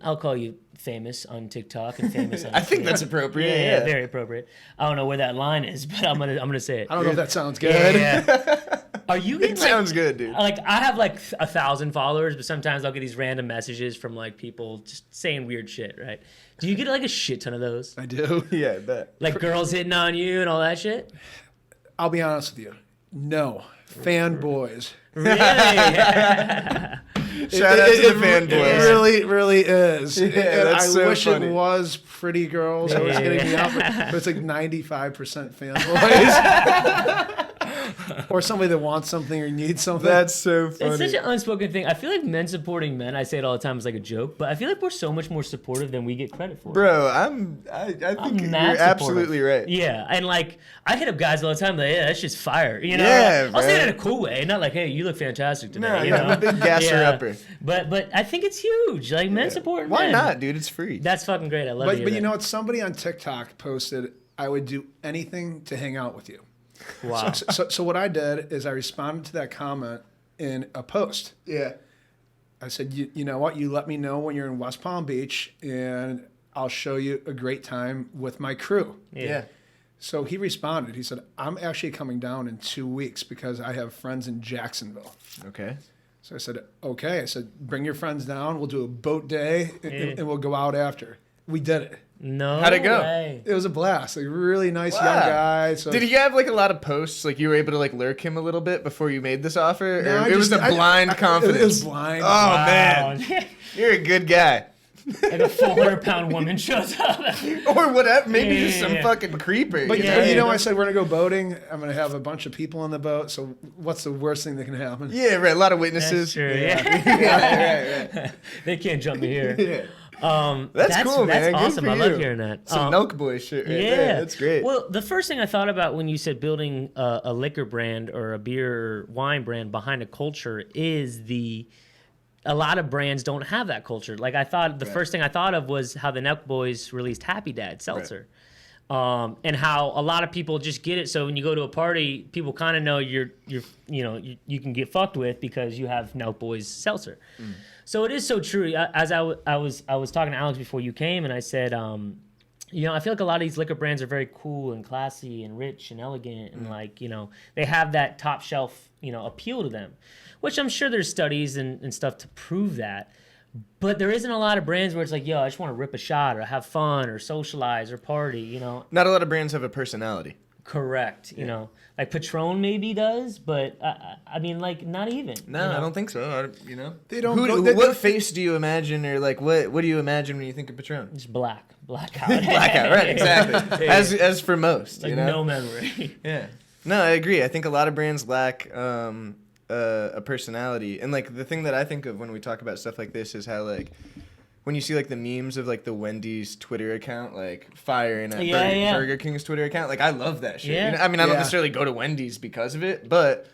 Speaker 2: I'll call you famous on TikTok and famous on
Speaker 3: I think that's appropriate.
Speaker 2: Yeah,
Speaker 3: Yeah.
Speaker 2: very appropriate. I don't know where that line is, but I'm gonna say it.
Speaker 1: I don't know if that sounds good.
Speaker 2: Yeah. Are you getting
Speaker 3: It sounds good, dude.
Speaker 2: Like I have like 1,000 followers, but sometimes I'll get these random messages from like people just saying weird shit, right? Do you get like a shit ton of those?
Speaker 1: I do.
Speaker 3: Yeah, I bet.
Speaker 2: Like girls hitting on you and all that shit?
Speaker 1: I'll be honest with you. No. Fanboys.
Speaker 2: Really?
Speaker 3: Shout out to the fanboys.
Speaker 1: It really, really is.
Speaker 3: Yeah,
Speaker 1: And
Speaker 3: that's
Speaker 1: I
Speaker 3: so
Speaker 1: wish
Speaker 3: funny.
Speaker 1: it was pretty girls. I was
Speaker 2: Yeah.
Speaker 1: getting me out, but it's like 95% fanboys. Or somebody that wants something or needs something.
Speaker 3: That's so
Speaker 2: It's
Speaker 3: funny.
Speaker 2: such an unspoken thing. I feel like men supporting men, I say it all the time as like a joke, but I feel like we're so much more supportive than we get credit for.
Speaker 3: Bro, I think you're
Speaker 2: mad supportive.
Speaker 3: absolutely right.
Speaker 2: Yeah, and like I hit up guys all the time, like, yeah, that's just fire. You know,
Speaker 3: Yeah,
Speaker 2: I'll say
Speaker 3: bro.
Speaker 2: it in a cool way, not like, hey, you look fantastic today.
Speaker 3: No,
Speaker 2: you
Speaker 3: I'm
Speaker 2: know?
Speaker 3: a big gasser upper.
Speaker 2: But I think it's huge. Like men supporting
Speaker 3: Why
Speaker 2: men.
Speaker 3: not, dude? It's free.
Speaker 2: That's fucking great. I love it.
Speaker 1: But you know what? Somebody on TikTok posted, I would do anything to hang out with you.
Speaker 2: wow.
Speaker 1: So what I did is I responded to that comment in a post.
Speaker 3: Yeah.
Speaker 1: I said, you know what? You let me know when you're in West Palm Beach, and I'll show you a great time with my crew.
Speaker 3: Yeah.
Speaker 1: So he responded. He said, I'm actually coming down in 2 weeks because I have friends in Jacksonville.
Speaker 3: Okay.
Speaker 1: So I said, okay. I said, bring your friends down. We'll do a boat day, and we'll go out after. We did it.
Speaker 2: No.
Speaker 3: How'd it go?
Speaker 2: way.
Speaker 1: It was a blast. Like, really nice young
Speaker 3: Wow.
Speaker 1: guy. So
Speaker 3: Did he have like a lot of posts? Like you were able to like lurk him a little bit before you made this offer?
Speaker 1: No,
Speaker 3: Or
Speaker 1: I
Speaker 3: it was
Speaker 1: just-
Speaker 3: a blind confidence.
Speaker 1: It was blind.
Speaker 3: Oh
Speaker 2: Wow.
Speaker 3: man, you're a good guy.
Speaker 2: Like a 400-pound woman shows up.
Speaker 3: Or whatever. Maybe
Speaker 2: Yeah,
Speaker 3: just some
Speaker 2: yeah.
Speaker 3: fucking creeper.
Speaker 1: But
Speaker 2: Yeah,
Speaker 1: you know,
Speaker 2: yeah.
Speaker 1: I said we're gonna go boating. I'm gonna have a bunch of people on the boat. So what's the worst thing that can happen?
Speaker 3: Yeah, right. A lot of
Speaker 2: That's
Speaker 3: witnesses.
Speaker 2: true.
Speaker 3: Yeah.
Speaker 2: Yeah.
Speaker 3: right.
Speaker 2: They can't jump me here.
Speaker 3: Yeah.
Speaker 2: That's
Speaker 3: cool, man.
Speaker 2: That's
Speaker 3: Good
Speaker 2: awesome.
Speaker 3: for
Speaker 2: I love
Speaker 3: you.
Speaker 2: hearing that.
Speaker 3: Some milk boy shit right
Speaker 2: Yeah,
Speaker 3: there. That's great.
Speaker 2: Well, the first thing I thought about when you said building a liquor brand or a beer or wine brand behind a culture is a lot of brands don't have that culture. Like I thought, the first thing I thought of was how the Nelk Boys released Happy Dad seltzer. And how a lot of people just get it. So when you go to a party, people kind of know you can get fucked with because you have Nelk Boys seltzer. So it is so true. As I was talking to Alex before you came, and I said, I feel like a lot of these liquor brands are very cool and classy and rich and elegant, and they have that top shelf appeal to them, which I'm sure there's studies and stuff to prove that. But there isn't a lot of brands where it's like, yo, I just want to rip a shot or have fun or socialize or party,
Speaker 3: Not a lot of brands have a personality.
Speaker 2: Correct. Like Patron maybe does, but I mean, like, not even.
Speaker 3: No, I don't think so.
Speaker 1: They don't.
Speaker 3: What face do you imagine, or like what do you imagine when you think of Patron?
Speaker 2: Just blackout.
Speaker 3: Blackout, right? Exactly.
Speaker 2: Yeah.
Speaker 3: As for most,
Speaker 2: Like no memory.
Speaker 3: Yeah. No, I agree. I think a lot of brands lack a personality, and like the thing that I think of when we talk about stuff like this is how like when you see like the memes of like the Wendy's Twitter account like firing at Burger King's Twitter account, like I love that shit.
Speaker 2: Yeah.
Speaker 3: I mean, I don't necessarily go to Wendy's because of it, but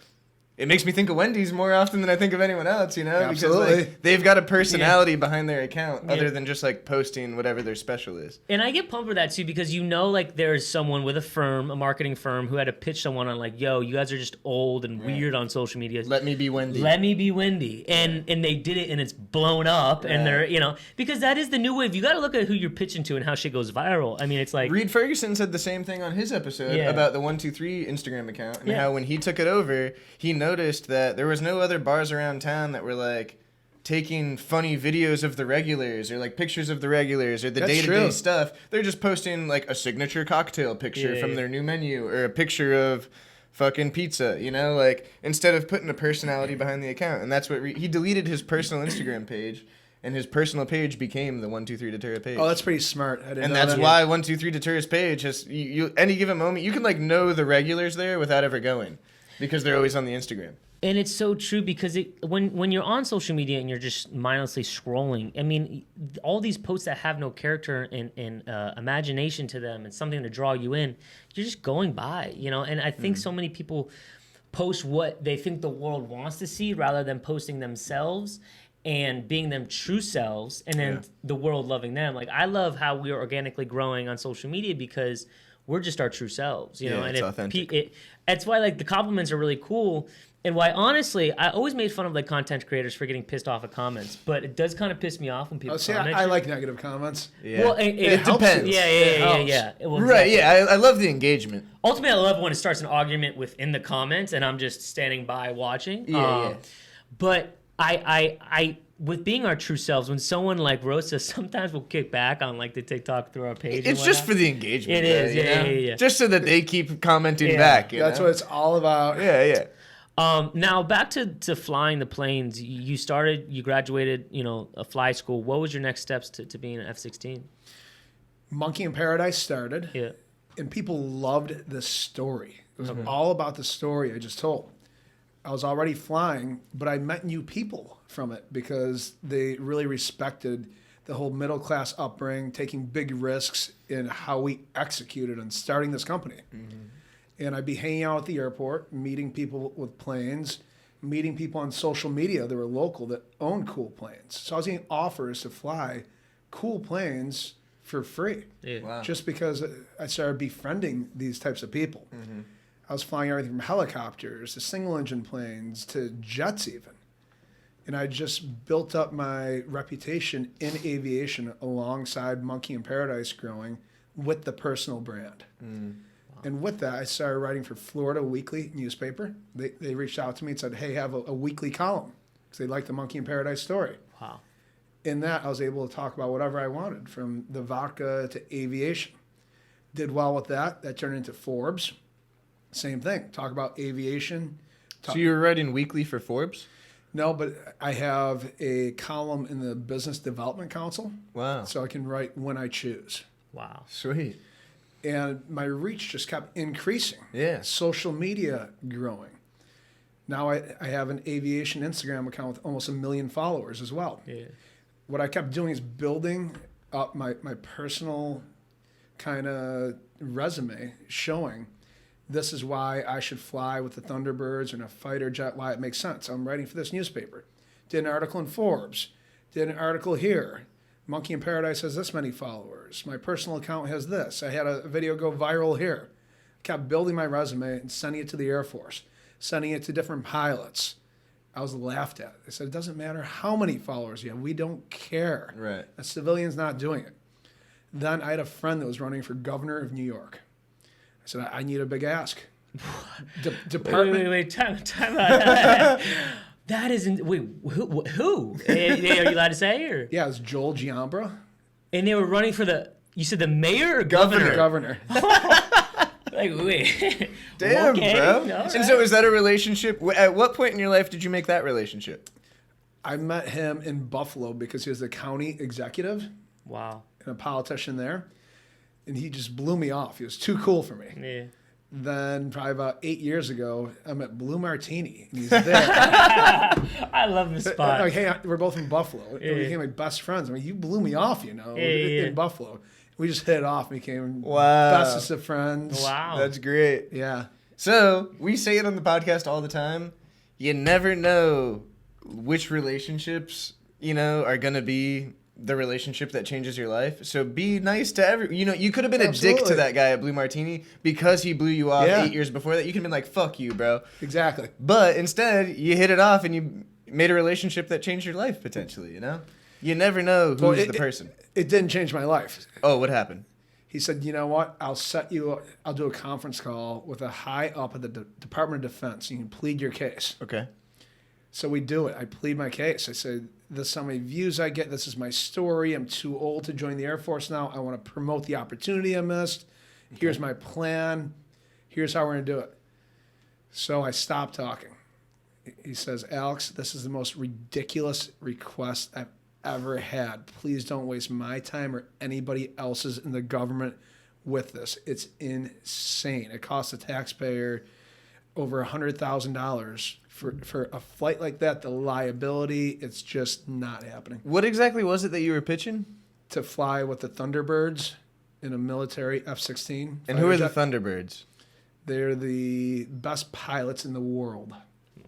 Speaker 3: it makes me think of Wendy's more often than I think of anyone else,
Speaker 1: Absolutely.
Speaker 3: because like, they've got a personality behind their account other than just like posting whatever their special is.
Speaker 2: And I get pumped with that too because like there's someone with a marketing firm who had to pitch someone on like, yo, you guys are just old and weird on social media.
Speaker 3: Let me be Wendy.
Speaker 2: Let me be Wendy. And they did it and it's blown up and they're, because that is the new wave. You got to look at who you're pitching to and how shit goes viral. I mean, it's like
Speaker 3: Reed Ferguson said the same thing on his episode about the 123 Instagram account and how when he took it over, he noticed that there was no other bars around town that were like taking funny videos of the regulars or like pictures of the regulars or the
Speaker 1: That's
Speaker 3: day-to-day
Speaker 1: true.
Speaker 3: stuff. They're just posting like a signature cocktail picture from their new menu or a picture of fucking pizza, like instead of putting a personality behind the account. And that's what he deleted his personal Instagram page. And his personal page became the 123 Deterra page.
Speaker 1: Oh, that's pretty smart. I didn't
Speaker 3: And
Speaker 1: know
Speaker 3: that's
Speaker 1: that.
Speaker 3: why 123 Deterra's page has you any given moment you can like know the regulars there without ever going because they're always on the Instagram.
Speaker 2: And it's so true because when you're on social media and you're just mindlessly scrolling, I mean, all these posts that have no character and imagination to them and something to draw you in, you're just going by, And I think so many people post what they think the world wants to see rather than posting themselves and being them true selves and then the world loving them. Like, I love how we are organically growing on social media because we're just our true selves, and
Speaker 3: it's authentic.
Speaker 2: That's why like the compliments are really cool. And why, honestly, I always made fun of like content creators for getting pissed off at comments, but it does kind of piss me off when people comment.
Speaker 1: I like negative comments.
Speaker 3: Yeah.
Speaker 2: Well,
Speaker 3: it
Speaker 2: helps.
Speaker 3: depends.
Speaker 2: Yeah. Well,
Speaker 3: Right,
Speaker 2: exactly.
Speaker 3: yeah, I love the engagement.
Speaker 2: Ultimately, I love when it starts an argument within the comments, and I'm just standing by watching.
Speaker 3: Yeah.
Speaker 2: But I with being our true selves, when someone like roasts us, sometimes we'll kick back on like the TikTok through our page.
Speaker 3: It's just for the engagement.
Speaker 2: It is,
Speaker 3: though,
Speaker 2: yeah.
Speaker 3: Just so that they keep commenting
Speaker 2: Yeah.
Speaker 3: back.
Speaker 1: That's what it's all about.
Speaker 3: Yeah.
Speaker 2: Now back to flying the planes. You graduated, a fly school. What was your next steps to being an F-16?
Speaker 1: Monkey in Paradise started.
Speaker 2: Yeah.
Speaker 1: And people loved the story. It was all about the story I just told. I was already flying, but I met new people from it because they really respected the whole middle class upbringing, taking big risks in how we executed on starting this company. And I'd be hanging out at the airport, meeting people with planes, meeting people on social media that were local that owned cool planes. So I was getting offers to fly cool planes for free.
Speaker 2: Yeah.
Speaker 3: Wow.
Speaker 1: Just because I started befriending these types of people. I was flying everything from helicopters to single engine planes to jets even. And I just built up my reputation in aviation alongside Monkey in Paradise growing with the personal brand. And with that, I started writing for Florida Weekly newspaper. They reached out to me and said, hey, have a weekly column because they liked the Monkey in Paradise story.
Speaker 2: Wow.
Speaker 1: In that, I was able to talk about whatever I wanted, from the vodka to aviation. Did well with that. That turned into Forbes. Same thing. Talk about aviation.
Speaker 3: So you were writing weekly for Forbes?
Speaker 1: No, but I have a column in the Business Development Council.
Speaker 3: Wow.
Speaker 1: So I can write when I choose.
Speaker 2: Wow.
Speaker 3: Sweet.
Speaker 1: And my reach just kept increasing.
Speaker 3: Yeah.
Speaker 1: Social media growing. Now I have an aviation Instagram account with almost 1 million followers as well.
Speaker 2: Yeah.
Speaker 1: What I kept doing is building up my personal kind of resume, showing this is why I should fly with the Thunderbirds or in a fighter jet, why it makes sense. I'm writing for this newspaper. Did an article in Forbes. Did an article here. Monkey in Paradise has this many followers. My personal account has this. I had a video go viral here. Kept building my resume and sending it to the Air Force, sending it to different pilots. I was laughed at. They said, it doesn't matter how many followers you have. We don't care.
Speaker 3: Right.
Speaker 1: A civilian's not doing it. Then I had a friend that was running for governor of New York. I said, I need a big ask. Department.
Speaker 2: Wait. Time out. That isn't. Wait, who? Are you allowed to say? Or?
Speaker 1: Yeah, it was Joel Giambra.
Speaker 2: And they were running for you said the mayor or governor?
Speaker 1: Governor.
Speaker 2: Like, wait.
Speaker 3: Damn,
Speaker 2: Okay,
Speaker 3: bro.
Speaker 2: all
Speaker 3: And
Speaker 2: right.
Speaker 3: so is that a relationship? At what point in your life did you make that relationship?
Speaker 1: I met him in Buffalo because he was the county executive
Speaker 2: Wow.
Speaker 1: and a politician there. And he just blew me off. He was too cool for me.
Speaker 2: Yeah.
Speaker 1: Then probably about 8 years ago, I'm at Blue Martini. And he's there.
Speaker 2: I love this spot.
Speaker 1: Like, hey, we're both from Buffalo.
Speaker 2: Yeah.
Speaker 1: We became like best friends. I mean, you blew me off, in Buffalo. We just hit it off and became
Speaker 3: Wow.
Speaker 1: bestest of friends.
Speaker 2: Wow.
Speaker 3: That's great.
Speaker 1: Yeah.
Speaker 3: So we say it on the podcast all the time. You never know which relationships, are going to be the relationship that changes your life. So be nice to you could have been a dick to
Speaker 1: Absolutely.
Speaker 3: that guy at Blue Martini because he blew you off
Speaker 1: Yeah.
Speaker 3: 8 years before that. You could have been like, fuck you, bro.
Speaker 1: Exactly.
Speaker 3: But instead, you hit it off and you made a relationship that changed your life potentially, You never know who's
Speaker 1: Well,
Speaker 3: the person.
Speaker 1: It didn't change my life.
Speaker 3: Oh, what happened?
Speaker 1: He said, you know what? I'll do a conference call with a high up at the Department of Defense. You can plead your case.
Speaker 3: Okay.
Speaker 1: So we do it. I plead my case. I said, this is how many views I get. This is my story. I'm too old to join the Air Force now. I want to promote the opportunity I missed. Here's my plan. Here's how we're going to do it. So I stopped talking. He says, Alex, this is the most ridiculous request I've ever had. Please don't waste my time or anybody else's in the government with this. It's insane. It costs the taxpayer over $100,000 for a flight like that. The liability, it's just not happening.
Speaker 3: What exactly was it that you were pitching?
Speaker 1: To fly with the Thunderbirds in a military F-16.
Speaker 3: And who are the
Speaker 1: fighter jet.
Speaker 3: Thunderbirds?
Speaker 1: They're the best pilots in the world.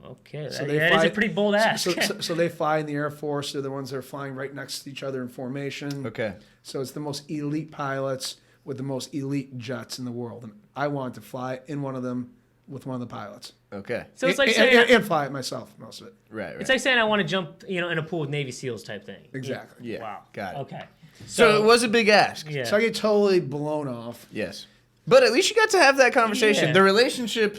Speaker 2: Okay.
Speaker 1: So
Speaker 2: That is a pretty bold ask.
Speaker 1: So they fly in the Air Force. They're the ones that are flying right next to each other in formation.
Speaker 3: Okay.
Speaker 1: So it's the most elite pilots with the most elite jets in the world. And I wanted to fly in one of them with one of the pilots.
Speaker 3: Okay.
Speaker 2: So it's like saying
Speaker 1: and fly it myself, most of it.
Speaker 3: Right.
Speaker 2: it's like saying I want to jump, in a pool with Navy SEALs type thing.
Speaker 1: Exactly.
Speaker 3: Yeah.
Speaker 2: Wow.
Speaker 3: Got it.
Speaker 2: Okay.
Speaker 3: So it was a big ask.
Speaker 2: Yeah.
Speaker 1: So I get totally blown off.
Speaker 3: Yes. But at least you got to have that conversation.
Speaker 2: Yeah.
Speaker 3: The relationship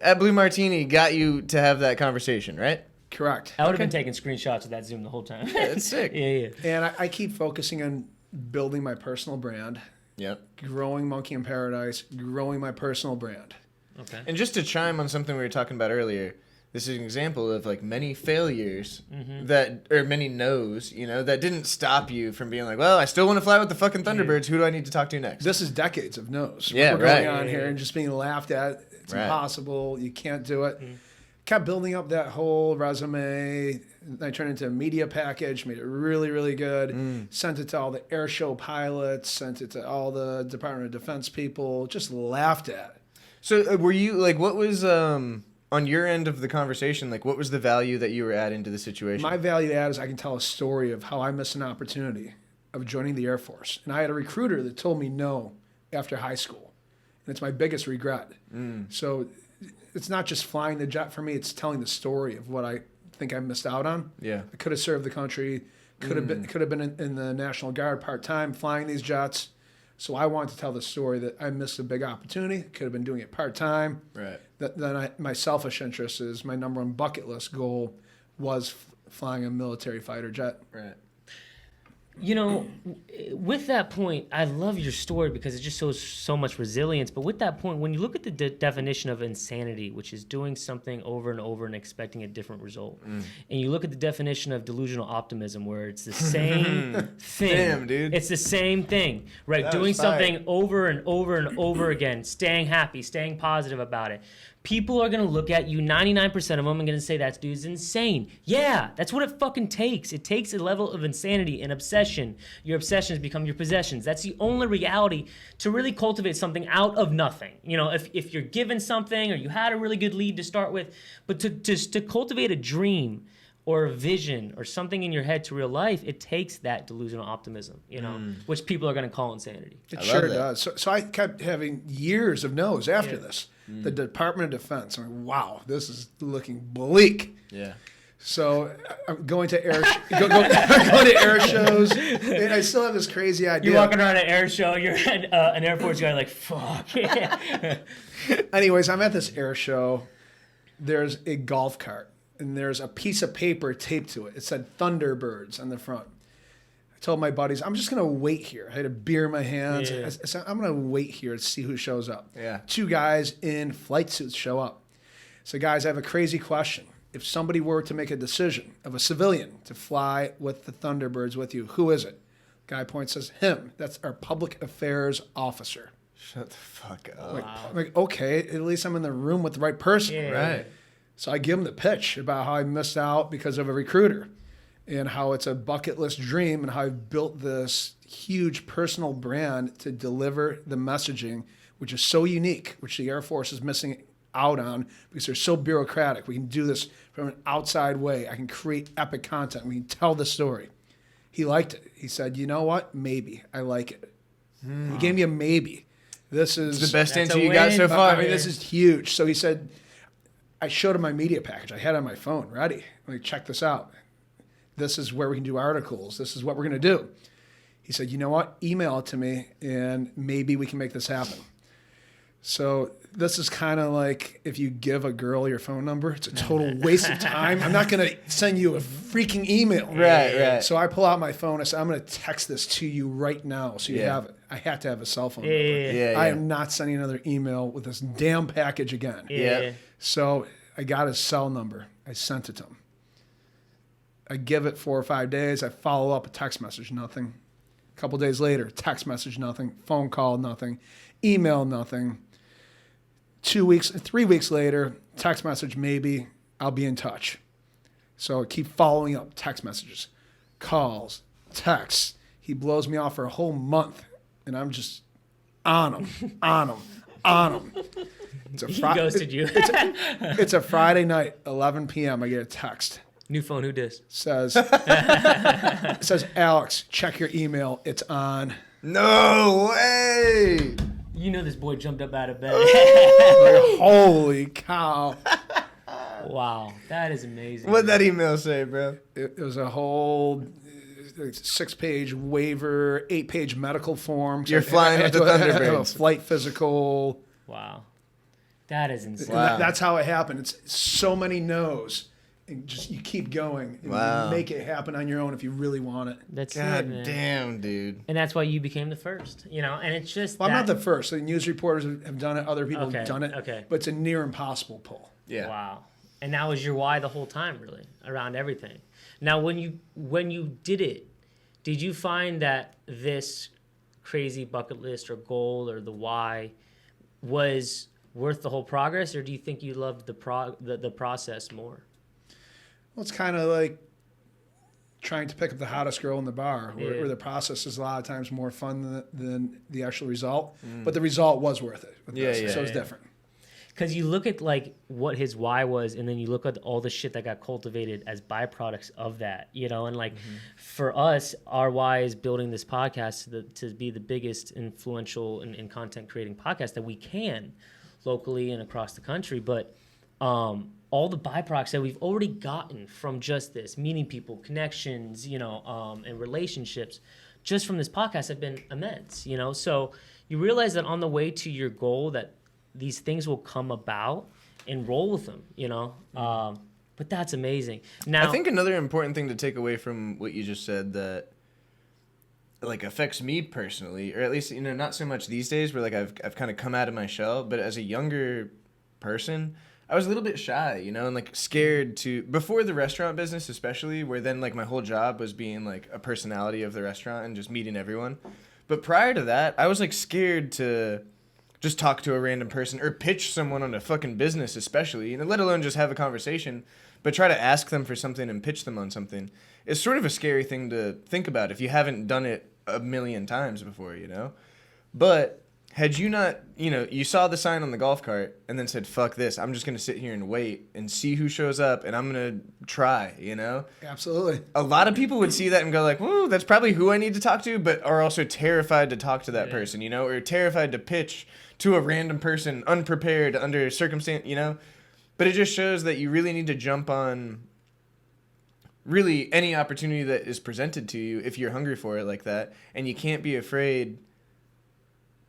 Speaker 3: at Blue Martini got you to have that conversation, right?
Speaker 1: Correct.
Speaker 2: I would have been taking screenshots of that Zoom the whole time.
Speaker 3: That's sick.
Speaker 2: Yeah.
Speaker 1: And I keep focusing on building my personal brand,
Speaker 3: Yep.
Speaker 1: growing Monkey in Paradise, growing my personal brand.
Speaker 2: Okay.
Speaker 3: And just to chime on something we were talking about earlier, this is an example of like many failures that, or many no's, you know, that didn't stop you from being like, well, I still want to fly with the fucking Thunderbirds. Who do I need to talk to next?
Speaker 1: This is decades of no's.
Speaker 3: Yeah,
Speaker 1: We're
Speaker 3: right.
Speaker 1: going on here and just being laughed at. It's impossible. You can't do it. Kept building up that whole resume. I turned it into a media package, made it really, really good. Sent it to all the air show pilots, sent it to all the Department of Defense people, just laughed at.
Speaker 3: So were you like, what was on your end of the conversation, like what was the value that you were adding to the situation?
Speaker 1: My value add is I can tell a story of how I missed an opportunity of joining the Air Force. And I had a recruiter that told me no after high school. And it's my biggest regret. So it's not just flying the jet for me, it's telling the story of what I think I missed out on.
Speaker 3: Yeah.
Speaker 1: I could have served the country, could have been in the National Guard part-time flying these jets. So I wanted to tell the story that I missed a big opportunity, could have been doing it part-time.
Speaker 3: Right.
Speaker 1: Then my selfish interest is my number one bucket list goal was flying a military fighter jet.
Speaker 3: Right.
Speaker 2: You know, with that point, I love your story because it just shows so much resilience. But with that point, when you look at the definition of insanity, which is doing something over and over and expecting a different result, and you look at the definition of delusional optimism, where it's the same thing.
Speaker 3: Damn, dude.
Speaker 2: It's the same thing, right?
Speaker 3: That
Speaker 2: Doing
Speaker 3: was fire.
Speaker 2: something over and over and over again, staying happy, staying positive about it. People are going to look at you, 99% of them, and going to say, that dude's insane. Yeah, that's what it fucking takes. It takes a level of insanity and obsession. Your obsessions become your possessions. That's the only reality to really cultivate something out of nothing. You know, if you're given something or you had a really good lead to start with, but to cultivate a dream or a vision or something in your head to real life, it takes that delusional optimism, you know, which people are going to call insanity.
Speaker 1: It
Speaker 3: I
Speaker 1: sure
Speaker 3: love that.
Speaker 1: does. So I kept having years of no's after this. The Department of Defense. I'm like, wow, this is looking bleak.
Speaker 3: Yeah.
Speaker 1: So I'm going to air going to air shows, and I still have this crazy idea.
Speaker 2: You're walking around an air show, you're an Air Force guy, like, fuck.
Speaker 1: Anyways, I'm at this air show. There's a golf cart, and there's a piece of paper taped to it. It said Thunderbirds on the front. I told my buddies, I'm just going to wait here. I had a beer in my hands.
Speaker 2: Yeah.
Speaker 1: I said, I'm going to wait here to see who shows up.
Speaker 3: Yeah.
Speaker 1: 2 guys in flight suits show up. So, guys, I have a crazy question. If somebody were to make a decision of a civilian to fly with the Thunderbirds with you, who is it? Guy points, says, him. That's our public affairs officer.
Speaker 3: Shut the fuck up.
Speaker 1: I'm like, okay, at least I'm in the room with the right person.
Speaker 2: Yeah.
Speaker 3: Right.
Speaker 1: So I give him the pitch about how I missed out because of a recruiter and how it's a bucket list dream and how I've built this huge personal brand to deliver the messaging, which is so unique, which the Air Force is missing out on because they're so bureaucratic. We can do this from an outside way. I can create epic content. We can tell the story. He liked it. He said, you know what? Maybe. I like it. He gave me a maybe. This is
Speaker 3: It's the best
Speaker 2: That's
Speaker 3: answer
Speaker 2: a
Speaker 3: you got
Speaker 2: win.
Speaker 3: so far.
Speaker 1: I mean, this is huge. So he said, I showed him my media package. I had it on my phone ready. I'm like, check this out. This is where we can do articles. This is what we're going to do. He said, you know what? Email it to me, and maybe we can make this happen. So this is kind of like if you give a girl your phone number, it's a total waste of time. I'm not going to send you a freaking email.
Speaker 3: Right.
Speaker 1: So I pull out my phone. I say, I'm going to text this to you right now so you
Speaker 3: Yeah.
Speaker 1: have it. I have to have a cell phone number.
Speaker 3: Yeah.
Speaker 1: I am not sending another email with this damn package again.
Speaker 3: Yeah.
Speaker 1: So I got his cell number. I sent it to him. I give it 4 or 5 days. I follow up a text message, nothing. A couple days later, text message, nothing. Phone call, nothing. Email, nothing. 3 weeks later, text message, maybe. I'll be in touch. So I keep following up text messages, calls, texts. He blows me off for a whole month, and I'm just on him, on him, on him.
Speaker 2: He ghosted you.
Speaker 1: It's a Friday night, 11 p.m. I get a text.
Speaker 2: New phone, who dis?
Speaker 1: Says, Alex, check your email. It's on.
Speaker 3: No way.
Speaker 2: You know this boy jumped up out of bed.
Speaker 1: Like, holy cow.
Speaker 2: Wow, that is amazing.
Speaker 3: What'd that email say, bro?
Speaker 1: It was a whole 6-page waiver, 8-page medical form.
Speaker 3: You're flying with the
Speaker 1: I had to have a
Speaker 3: Thunderbirds.
Speaker 1: flight physical.
Speaker 2: Wow. That is insane.
Speaker 1: And
Speaker 3: Wow.
Speaker 1: that's how it happened. It's so many no's. And just you keep going and
Speaker 3: Wow.
Speaker 1: you make it happen on your own if you really want it.
Speaker 2: That's it,
Speaker 3: God
Speaker 2: man.
Speaker 3: damn, dude.
Speaker 2: And that's why you became the first, you know, and it's just
Speaker 1: Well, I'm not
Speaker 2: that-
Speaker 1: the first. The news reporters have done it. Other people
Speaker 2: Okay,
Speaker 1: have done it.
Speaker 2: okay.
Speaker 1: But it's a near impossible pull.
Speaker 3: Yeah.
Speaker 2: Wow. And that was your why the whole time, really, around everything. Now, when you did it, did you find that this crazy bucket list or goal or the why was worth the whole progress, or do you think you loved the process more?
Speaker 1: Well, it's kind of like trying to pick up the hottest girl in the bar, where the process is a lot of times more fun than the actual result. But the result was worth it. So it's different.
Speaker 2: Because you look at like what his why was, and then you look at all the shit that got cultivated as byproducts of that, you know. And like for us, our why is building this podcast to be the biggest influential and content creating podcast that we can, locally and across the country. But all the byproducts that we've already gotten from just this, meeting people, connections, you know, and relationships, just from this podcast have been immense, you know. So you realize that on the way to your goal that these things will come about, and roll with them, you know. But that's amazing. Now,
Speaker 3: I think another important thing to take away from what you just said that like affects me personally, or at least, you know, not so much these days where like I've kind of come out of my shell, but as a younger person, I was a little bit shy, you know, and like scared to, before the restaurant business especially, where then like my whole job was being like a personality of the restaurant and just meeting everyone. But prior to that, I was like scared to just talk to a random person or pitch someone on a fucking business, especially, you know, let alone just have a conversation, but try to ask them for something and pitch them on something. It's sort of a scary thing to think about if you haven't done it a million times before, you know. But had you not, you know, you saw the sign on the golf cart and then said, fuck this, I'm just going to sit here and wait and see who shows up and I'm going to try, you know?
Speaker 1: Absolutely.
Speaker 3: A lot of people would see that and go like, whoa, that's probably who I need to talk to, but are also terrified to talk to that person, you know, or terrified to pitch to a random person, unprepared, under circumstance, you know? But it just shows that you really need to jump on really any opportunity that is presented to you if you're hungry for it like that. And you can't be afraid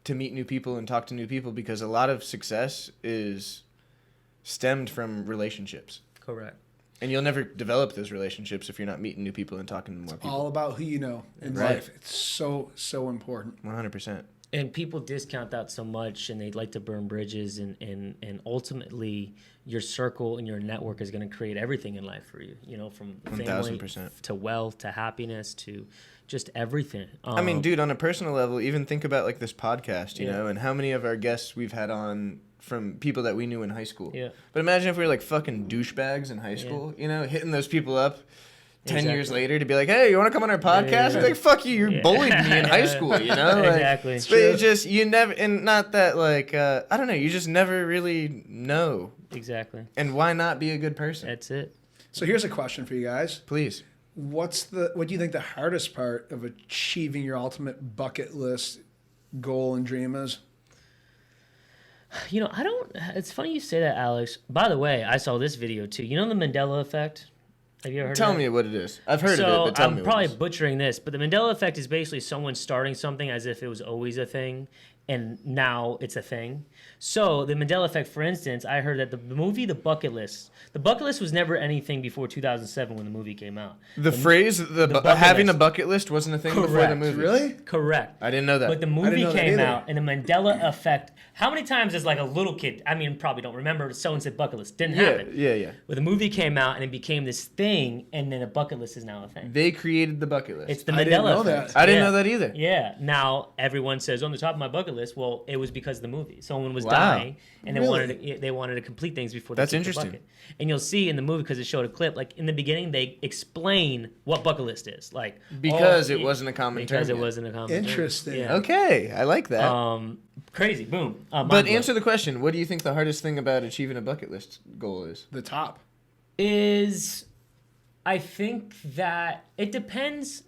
Speaker 3: to meet new people and talk to new people, because a lot of success is stemmed from relationships.
Speaker 2: correct.
Speaker 3: And you'll never develop those relationships if you're not meeting new people and talking to more people.
Speaker 1: All about who you know in life. It's so important.
Speaker 3: 100%.
Speaker 2: And people discount that so much, and they like to burn bridges, and ultimately your circle and your network is going to create everything in life for you, you know, from family
Speaker 3: 1000%.
Speaker 2: to wealth to happiness to just everything.
Speaker 3: I mean, dude, on a personal level, even think about like this podcast, you know, and how many of our guests we've had on from people that we knew in high school.
Speaker 2: Yeah.
Speaker 3: But imagine if we were like fucking douchebags in high school, you know, hitting those people up 10 years later to be like, hey, you want to come on our podcast? Like, fuck you, you bullied me in high school, you know? Like,
Speaker 2: exactly.
Speaker 3: But it just, you never, and not that like, I don't know, you just never really know.
Speaker 2: Exactly.
Speaker 3: And why not be a good person?
Speaker 2: That's it.
Speaker 1: So here's a question for you guys.
Speaker 3: Please.
Speaker 1: What do you think the hardest part of achieving your ultimate bucket list goal and dream is?
Speaker 2: You know, it's funny you say that, Alex. By the way, I saw this video too. You know the Mandela Effect? Have you ever heard
Speaker 3: Tell
Speaker 2: of that?
Speaker 3: me what it is. I've heard of it, but tell me
Speaker 2: I'm
Speaker 3: what
Speaker 2: probably
Speaker 3: it is.
Speaker 2: butchering this, but the Mandela Effect is basically someone starting something as if it was always a thing, and now it's a thing. So the Mandela Effect, for instance, I heard that the movie The Bucket List was never anything before 2007 when the movie came out.
Speaker 3: The phrase,
Speaker 2: bucket
Speaker 3: having
Speaker 2: list.
Speaker 3: a bucket list wasn't a thing before the
Speaker 2: Correct.
Speaker 3: movie.
Speaker 1: Really?
Speaker 2: Correct.
Speaker 3: I didn't know that.
Speaker 2: But the
Speaker 1: didn't
Speaker 2: movie
Speaker 1: know that
Speaker 2: came
Speaker 1: either.
Speaker 2: out, and the Mandela Effect. How many times as like a little kid? I mean, probably don't remember. Someone said bucket list. Didn't happen.
Speaker 3: Yeah.
Speaker 2: But the movie came out, and it became this thing, and then a bucket list is now a thing.
Speaker 3: They created the bucket list.
Speaker 2: It's the Mandela
Speaker 1: I didn't know
Speaker 2: Effect.
Speaker 1: that.
Speaker 3: I didn't
Speaker 2: Yeah.
Speaker 3: know that either.
Speaker 2: Yeah. Now everyone says on the top of my bucket list. Well, it was because of the movie. Someone was
Speaker 3: Wow.
Speaker 2: dying, and they
Speaker 1: Really?
Speaker 2: wanted to complete things before they
Speaker 3: That's
Speaker 2: kicked the
Speaker 3: interesting.
Speaker 2: bucket. And you'll see in the movie, because it showed a clip, like in the beginning they explain what bucket list is, like
Speaker 3: Because it wasn't a common term
Speaker 2: because it
Speaker 3: yet.
Speaker 2: wasn't a common term.
Speaker 1: Interesting.
Speaker 2: Yeah.
Speaker 3: Okay, I like that.
Speaker 2: Crazy. Boom.
Speaker 3: but
Speaker 2: Mind
Speaker 3: answer the question. What do you think the hardest thing about achieving a bucket list goal is?
Speaker 1: The top.
Speaker 2: is I think that it depends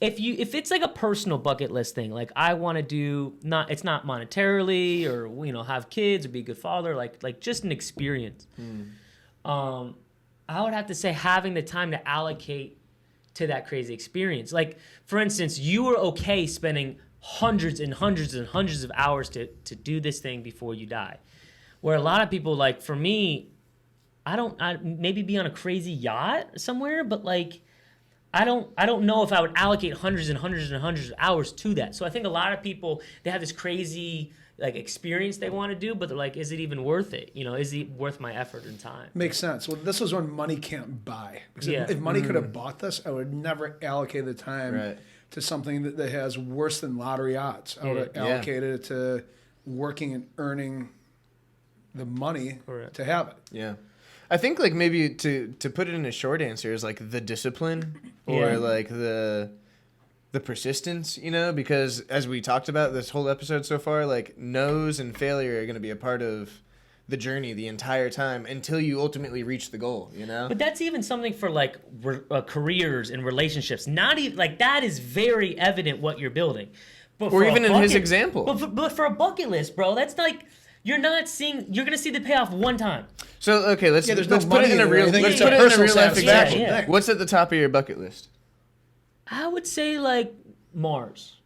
Speaker 2: if it's like a personal bucket list thing, like I want to do it's not monetarily or have kids or be a good father, like just an experience. I would have to say having the time to allocate to that crazy experience. Like for instance, you were okay spending hundreds and hundreds and hundreds of hours to do this thing before you die. Where a lot of people, like for me, I maybe be on a crazy yacht somewhere, but like I don't know if I would allocate hundreds and hundreds and hundreds of hours to that. So I think a lot of people, they have this crazy like experience they want to do, but they're like, is it even worth it? You know, is it worth my effort and time?
Speaker 1: Makes sense. Well, this is when money can't buy. Because
Speaker 2: Yeah.
Speaker 1: if money could have bought this, I would never allocate the time
Speaker 3: Right.
Speaker 1: to something that has worse than lottery odds. I would have
Speaker 2: Yeah.
Speaker 1: allocated it to working and earning the money
Speaker 2: Correct.
Speaker 1: to have it.
Speaker 3: Yeah. I think like maybe to put it in a short answer is like the discipline or
Speaker 2: Yeah.
Speaker 3: like the persistence, you know, because as we talked about this whole episode so far, like no's and failure are going to be a part of the journey the entire time until you ultimately reach the goal, you know?
Speaker 2: But that's even something for like careers and relationships. Not even like that is very evident what you're building. But
Speaker 3: Or
Speaker 2: for a
Speaker 3: even in his
Speaker 2: bucket-
Speaker 3: example.
Speaker 2: But for a bucket list, bro, that's like you're not seeing. You're gonna see the payoff one time.
Speaker 3: So okay, let's
Speaker 1: Yeah, there's no
Speaker 3: let's put it in
Speaker 1: money
Speaker 3: a
Speaker 1: or
Speaker 3: real
Speaker 1: anything.
Speaker 3: let's
Speaker 1: It's
Speaker 3: put
Speaker 1: a
Speaker 3: it in a
Speaker 1: personal
Speaker 3: real life
Speaker 1: satisfaction
Speaker 3: example.
Speaker 1: thing.
Speaker 3: What's at the top of your bucket list?
Speaker 2: I would say like Mars.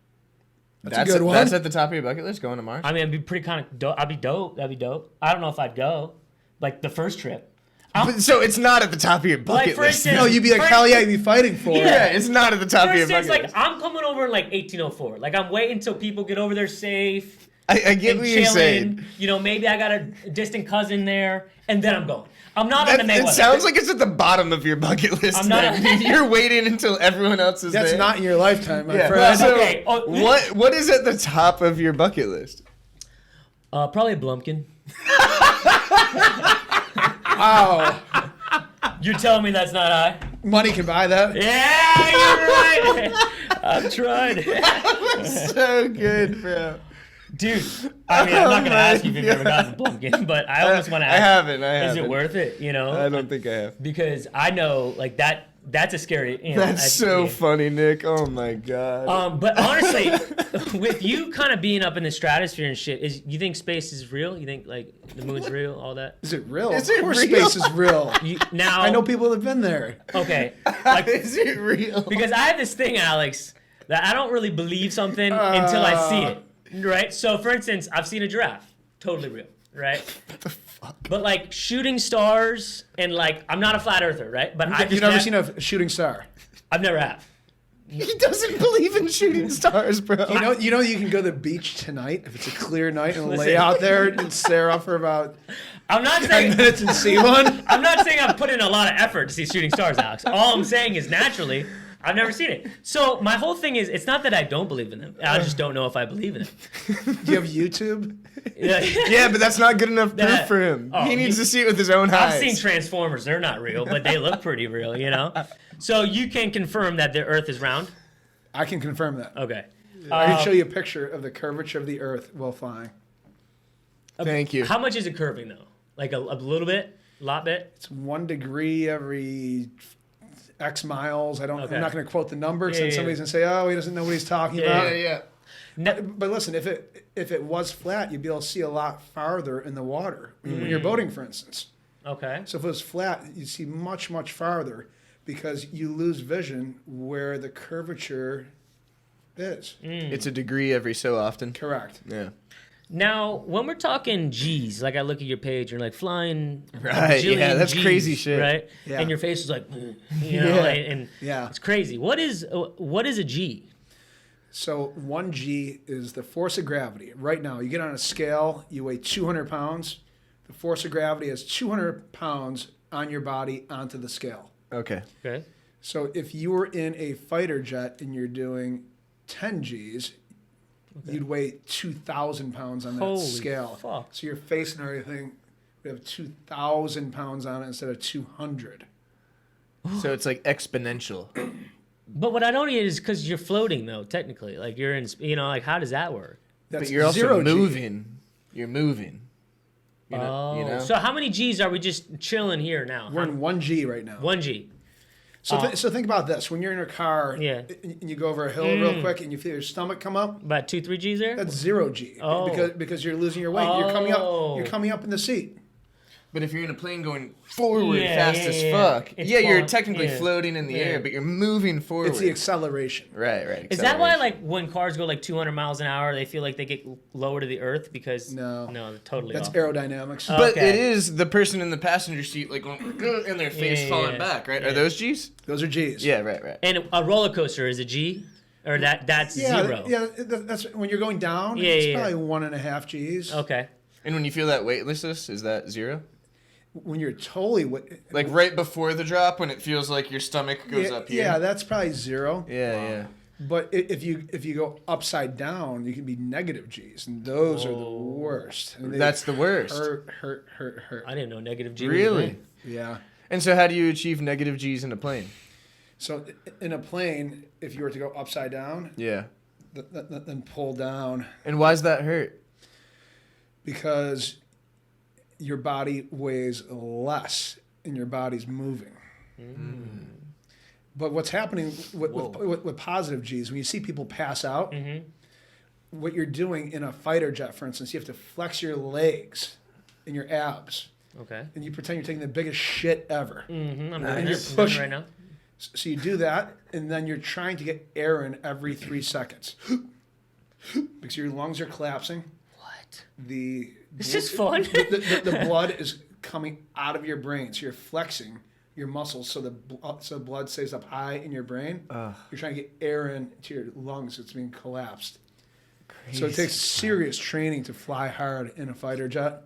Speaker 1: That's a good one.
Speaker 3: That's at the top of your bucket list, going to Mars.
Speaker 2: I mean, it'd be pretty kind of dope. I'd be dope. That'd be dope. I don't know if I'd go. Like the first trip.
Speaker 3: But, so it's not at the top of your bucket
Speaker 2: for
Speaker 3: list.
Speaker 2: instance-
Speaker 1: No, you'd be like,
Speaker 2: For
Speaker 1: hell yeah, you'd be fighting for it.
Speaker 3: Yeah, it's not at the top
Speaker 2: For
Speaker 3: of your
Speaker 2: instance,
Speaker 3: bucket
Speaker 2: like
Speaker 3: list.
Speaker 2: I'm coming over in like 1804. Like I'm waiting until people get over there safe.
Speaker 3: I get
Speaker 2: And
Speaker 3: what you're saying.
Speaker 2: chilling. You know, maybe I got a distant cousin there, and then I'm going. I'm not on the
Speaker 3: It
Speaker 2: Mayweather.
Speaker 3: sounds like it's at the bottom of your bucket list.
Speaker 2: I'm not-
Speaker 3: then. You're waiting until everyone else is
Speaker 1: That's
Speaker 3: there.
Speaker 1: not in your lifetime, my
Speaker 3: Yeah.
Speaker 1: friend.
Speaker 3: So
Speaker 2: Okay,
Speaker 3: what is at the top of your bucket list?
Speaker 2: Probably a Blumpkin.
Speaker 1: Wow.
Speaker 2: You're telling me that's not I?
Speaker 1: Money can buy that.
Speaker 2: Yeah, you're right. I've tried.
Speaker 3: So good, bro.
Speaker 2: Dude, I mean, I'm not going to
Speaker 3: Oh
Speaker 2: ask you if
Speaker 3: my
Speaker 2: you've ever gotten a Blumpkin, but I almost want to
Speaker 3: I
Speaker 2: ask.
Speaker 3: haven't.
Speaker 2: Is it worth it, you know?
Speaker 3: I don't think I have.
Speaker 2: Because I know, like, that's a scary... You know,
Speaker 3: That's so funny, Nick. Oh my god.
Speaker 2: But honestly, with you kind of being up in the stratosphere and shit, you think space is real? You think, like, the moon's real, all that?
Speaker 1: Is it real?
Speaker 3: Is
Speaker 1: Of
Speaker 3: it
Speaker 1: course
Speaker 3: real?
Speaker 1: space is real.
Speaker 2: Now...
Speaker 1: I know people that have been there.
Speaker 2: Okay. Like,
Speaker 3: Is it real?
Speaker 2: because I have this thing, Alex, that I don't really believe something until I see it. Right? So, for instance, I've seen a giraffe. Totally real. Right?
Speaker 3: What the fuck?
Speaker 2: But, like, shooting stars and, like, I'm not a flat earther, right? But I just...
Speaker 1: You've never seen a shooting star.
Speaker 2: I've never have.
Speaker 3: He doesn't believe in shooting stars, bro.
Speaker 1: You know you can go to the beach tonight if it's a clear night and
Speaker 2: Listen.
Speaker 1: lay out there and stare up for about
Speaker 2: I'm not
Speaker 1: 10
Speaker 2: saying...
Speaker 1: minutes and see one.
Speaker 2: I'm not saying I've put in a lot of effort to see shooting stars, Alex. All I'm saying is naturally, I've never seen it. So my whole thing is, it's not that I don't believe in them. I just don't know if I believe in them.
Speaker 1: Do you have YouTube?
Speaker 3: Yeah, but that's not good enough proof
Speaker 2: That-
Speaker 3: for him.
Speaker 2: oh,
Speaker 3: he needs
Speaker 2: he-
Speaker 3: to see it with his own eyes.
Speaker 2: I've seen Transformers. They're not real, but they look pretty real, you know? So you can confirm that the Earth is round?
Speaker 1: I can confirm that.
Speaker 2: Okay.
Speaker 1: I can show you a picture of the curvature of the Earth while flying.
Speaker 3: Thank you.
Speaker 2: How much is it curving, though? Like a little bit? A lot bit?
Speaker 1: It's 1 degree every X miles.
Speaker 2: Okay.
Speaker 1: I'm not going to quote the number because
Speaker 2: Yeah,
Speaker 1: then
Speaker 2: yeah,
Speaker 1: somebody's going to say, "Oh, he doesn't know what he's talking
Speaker 2: Yeah,
Speaker 1: about."
Speaker 3: yeah.
Speaker 2: No,
Speaker 1: But listen, if it was flat, you'd be able to see a lot farther in the water when you're boating, for instance.
Speaker 2: okay.
Speaker 1: So if it was flat, you'd see much, much farther because you lose vision where the curvature is.
Speaker 3: It's a degree every so often.
Speaker 1: Correct.
Speaker 3: Yeah.
Speaker 2: Now, when we're talking G's, like I look at your page, you're like flying. a
Speaker 3: Right, yeah,
Speaker 2: bajillion
Speaker 3: that's
Speaker 2: Gs,
Speaker 3: crazy shit.
Speaker 2: Right?
Speaker 1: Yeah.
Speaker 2: And your face is like, you know,
Speaker 1: Yeah.
Speaker 2: and
Speaker 1: Yeah.
Speaker 2: it's crazy. What is a G?
Speaker 1: So 1G is the force of gravity. Right now, you get on a scale, you weigh 200 pounds. The force of gravity is 200 pounds on your body onto the scale.
Speaker 3: Okay.
Speaker 2: Okay.
Speaker 1: So if you were in a fighter jet and you're doing 10 Gs, you'd weigh 2,000 pounds on that
Speaker 2: Holy
Speaker 1: scale.
Speaker 2: fuck.
Speaker 1: So your face and everything would have 2,000 pounds on it instead of 200.
Speaker 3: So it's like exponential.
Speaker 2: But what I don't get is because you're floating, though, technically. Like you're in, you know, like how does that work?
Speaker 1: That's
Speaker 3: But you're also
Speaker 1: 0 G.
Speaker 3: moving. You're moving. You know?
Speaker 2: So how many G's are we just chilling here now?
Speaker 1: We're in 1G right now.
Speaker 2: 1G.
Speaker 1: So think about this. When you're in a car
Speaker 2: Yeah.
Speaker 1: and you go over a hill real quick and you feel your stomach come up,
Speaker 2: About 2-3 G's there?
Speaker 1: that's 0 G.
Speaker 2: Oh.
Speaker 1: Because you're losing your weight. You're coming up in the seat.
Speaker 3: But if you're in a plane going forward
Speaker 2: Yeah,
Speaker 3: fast
Speaker 2: yeah,
Speaker 3: as
Speaker 2: yeah.
Speaker 3: fuck,
Speaker 2: It's
Speaker 3: yeah, you're
Speaker 2: fun.
Speaker 3: technically
Speaker 2: Yeah.
Speaker 3: floating in the
Speaker 2: Yeah.
Speaker 3: air, but you're moving forward.
Speaker 1: It's the acceleration.
Speaker 3: Right.
Speaker 2: Is that why,
Speaker 3: acceleration.
Speaker 2: like, when cars go like 200 miles an hour, they feel like they get lower to the earth? Because
Speaker 1: No.
Speaker 2: they're totally
Speaker 1: That's
Speaker 2: off.
Speaker 1: aerodynamics.
Speaker 2: Oh.
Speaker 3: But
Speaker 2: Okay.
Speaker 3: it is the person in the passenger seat, like, going, and their face
Speaker 2: Yeah,
Speaker 3: falling
Speaker 2: yeah.
Speaker 3: back, right?
Speaker 2: Yeah.
Speaker 3: Are those G's?
Speaker 1: Those are G's.
Speaker 3: Yeah, right.
Speaker 2: And a roller coaster is a G. Or that's
Speaker 1: Yeah,
Speaker 2: zero?
Speaker 1: yeah. That's when you're going down.
Speaker 2: Yeah,
Speaker 1: it's
Speaker 2: yeah,
Speaker 1: probably 1.5 Gs.
Speaker 2: Okay.
Speaker 3: And when you feel that weightlessness, is that 0?
Speaker 1: When you're totally
Speaker 3: Like right before the drop, when it feels like your stomach goes up here.
Speaker 1: Yeah, that's probably 0.
Speaker 3: Yeah.
Speaker 1: But if you go upside down, you can be negative Gs, and those are the worst. And they
Speaker 3: That's the worst.
Speaker 1: Hurt.
Speaker 2: I didn't know negative G.
Speaker 3: Really?
Speaker 1: Yeah.
Speaker 3: And so, how do you achieve negative Gs in a plane?
Speaker 1: So in a plane, if you were to go upside down,
Speaker 3: Yeah.
Speaker 1: then pull down,
Speaker 3: And why does that hurt?
Speaker 1: because your body weighs less and your body's moving. But what's happening with positive Gs, when you see people pass out, what you're doing in a fighter jet, for instance, you have to flex your legs and your abs,
Speaker 2: Okay.
Speaker 1: and you pretend you're taking the biggest shit ever.
Speaker 2: I'm doing
Speaker 1: And
Speaker 2: it.
Speaker 1: you're
Speaker 2: I'm doing it
Speaker 1: pushing.
Speaker 2: right now.
Speaker 1: So you do that, and then you're trying to get air in every 3 seconds. Because your lungs are collapsing.
Speaker 2: What?
Speaker 1: This
Speaker 2: is fun.
Speaker 1: The blood is coming out of your brain, so you're flexing your muscles so the blood stays up high in your brain. You're trying to get air into your lungs. It's being collapsed. So it takes serious training to fly hard in a fighter jet.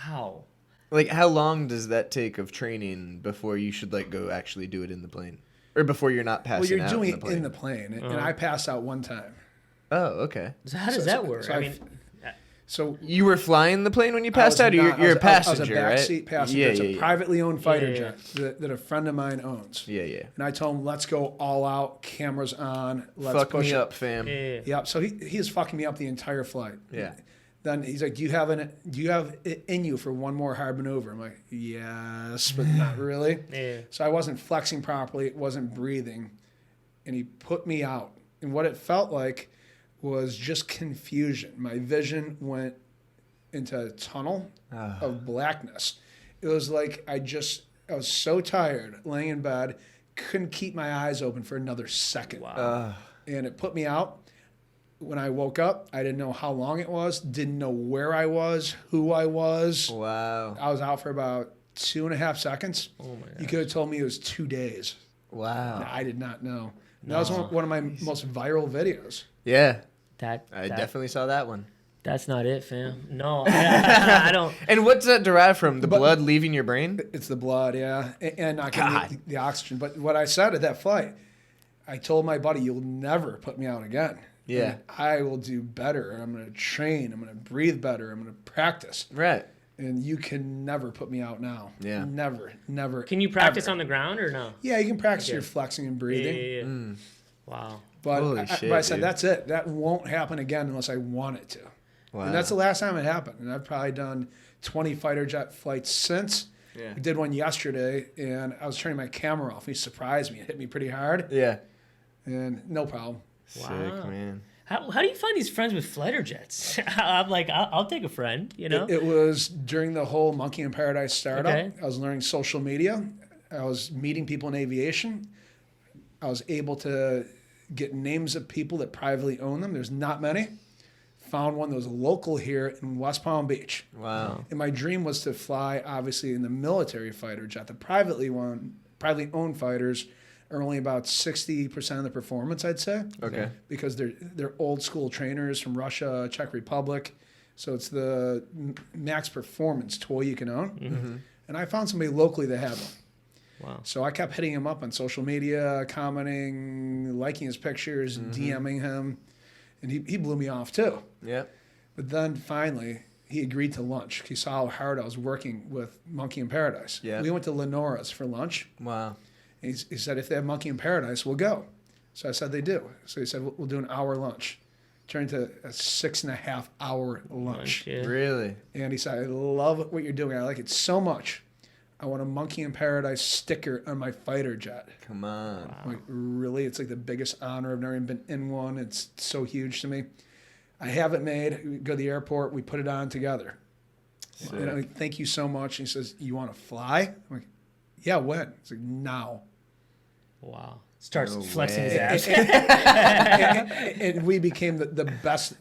Speaker 2: Wow.
Speaker 3: Like, how long does that take of training before you should like go actually do it in the plane, or before you're not passing
Speaker 1: Well, you're
Speaker 3: out
Speaker 1: doing
Speaker 3: in the
Speaker 1: it in
Speaker 3: plane?
Speaker 1: the plane, and I passed out one time.
Speaker 3: Oh, okay.
Speaker 2: So how does that work?
Speaker 1: so
Speaker 2: I
Speaker 1: I-
Speaker 2: mean,
Speaker 1: So
Speaker 3: You were flying the plane when you
Speaker 1: I
Speaker 3: passed
Speaker 1: was
Speaker 3: out, or
Speaker 1: not-
Speaker 3: you're a
Speaker 1: I
Speaker 3: passenger,
Speaker 1: was a
Speaker 3: right?
Speaker 1: backseat passenger.
Speaker 3: Yeah,
Speaker 1: It's a
Speaker 3: yeah,
Speaker 1: privately owned fighter
Speaker 2: Yeah.
Speaker 1: jet that a friend of mine owns.
Speaker 3: yeah.
Speaker 1: And I told him, let's go all out, cameras on, let's
Speaker 3: Fuck
Speaker 1: push
Speaker 3: me
Speaker 1: it.
Speaker 3: up, fam.
Speaker 2: yeah.
Speaker 1: Yep. So he is fucking me up the entire flight.
Speaker 3: Yeah.
Speaker 1: Then he's like, do you have it in you for one more hard maneuver? I'm like, yes, but not really.
Speaker 2: Yeah.
Speaker 1: So I wasn't flexing properly, wasn't breathing, and he put me out. And what it felt like was just confusion. My vision went into a tunnel of blackness. It was like I was so tired, laying in bed, couldn't keep my eyes open for another second.
Speaker 2: Wow.
Speaker 1: And it put me out. When I woke up, I didn't know how long it was, didn't know where I was, who I was.
Speaker 3: Wow.
Speaker 1: I was out for about 2.5 seconds.
Speaker 2: Oh my god.
Speaker 1: You could have told me it was 2 days.
Speaker 3: Wow.
Speaker 1: I did not know. That was one of my most viral videos.
Speaker 3: Yeah.
Speaker 2: That
Speaker 3: I definitely saw that one.
Speaker 2: That's not it, fam. No, I don't.
Speaker 3: And what's that derived from? The blood leaving your brain?
Speaker 1: It's the blood, yeah, and not
Speaker 3: God.
Speaker 1: getting the oxygen. But what I said at that flight, I told my buddy, "You'll never put me out again.
Speaker 3: Yeah.
Speaker 1: And I will do better. I'm going to train. I'm going to breathe better. I'm going to practice.
Speaker 3: Right.
Speaker 1: And you can never put me out now.
Speaker 3: Yeah.
Speaker 1: Never.
Speaker 2: Can you practice
Speaker 1: ever.
Speaker 2: on the ground or no?
Speaker 1: Yeah, you can practice
Speaker 2: Okay.
Speaker 1: your flexing and
Speaker 2: Yeah,
Speaker 1: breathing.
Speaker 2: yeah, yeah. Wow.
Speaker 1: But,
Speaker 3: Holy
Speaker 1: but
Speaker 3: shit,
Speaker 1: I said,
Speaker 3: dude.
Speaker 1: that's it. That won't happen again unless I want it to.
Speaker 3: Wow.
Speaker 1: And that's the last time it happened. And I've probably done 20 fighter jet flights since.
Speaker 3: Yeah.
Speaker 1: I did one yesterday, and I was turning my camera off. He surprised me. It hit me pretty hard,
Speaker 3: Yeah.
Speaker 1: and no problem.
Speaker 3: Sick,
Speaker 2: Wow.
Speaker 3: man.
Speaker 2: How do you find these friends with fighter jets? I'm like, I'll take a friend, you know?
Speaker 1: It was during the whole Monkey in Paradise startup.
Speaker 2: Okay.
Speaker 1: I was learning social media. I was meeting people in aviation. I was able to get names of people that privately own them. There's not many. Found one that was local here in West Palm Beach.
Speaker 3: Wow.
Speaker 1: And my dream was to fly, obviously, in the military fighter jet. The privately owned fighters are only about 60% of the performance, I'd say.
Speaker 3: Okay.
Speaker 1: Because they're old school trainers from Russia, Czech Republic. So it's the max performance toy you can own.
Speaker 3: Mm-hmm.
Speaker 1: And I found somebody locally that had one.
Speaker 2: Wow.
Speaker 1: So I kept hitting him up on social media, commenting, liking his pictures, DMing him. And he blew me off too.
Speaker 3: Yeah.
Speaker 1: But then finally, he agreed to lunch. He saw how hard I was working with Monkey in Paradise.
Speaker 3: Yeah.
Speaker 1: We went to Lenora's for lunch.
Speaker 3: Wow.
Speaker 1: And he said, if they have Monkey in Paradise, we'll go. So I said, they do. So he said, we'll do an hour lunch. Turned into a 6.5 hour lunch.
Speaker 2: Yeah.
Speaker 3: Really?
Speaker 1: And he said, I love what you're doing. I like it so much. I want a Monkey in Paradise sticker on my fighter jet.
Speaker 3: Come on.
Speaker 1: I'm like, really? It's like the biggest honor. I've never even been in one. It's so huge to me. I have it made. We go to the airport. We put it on together. And I'm like, thank you so much. And he says, you want to fly? I'm like, yeah, when? It's like, now.
Speaker 2: Wow. Starts
Speaker 3: No
Speaker 2: flexing
Speaker 3: way.
Speaker 2: his ass.
Speaker 1: And we became the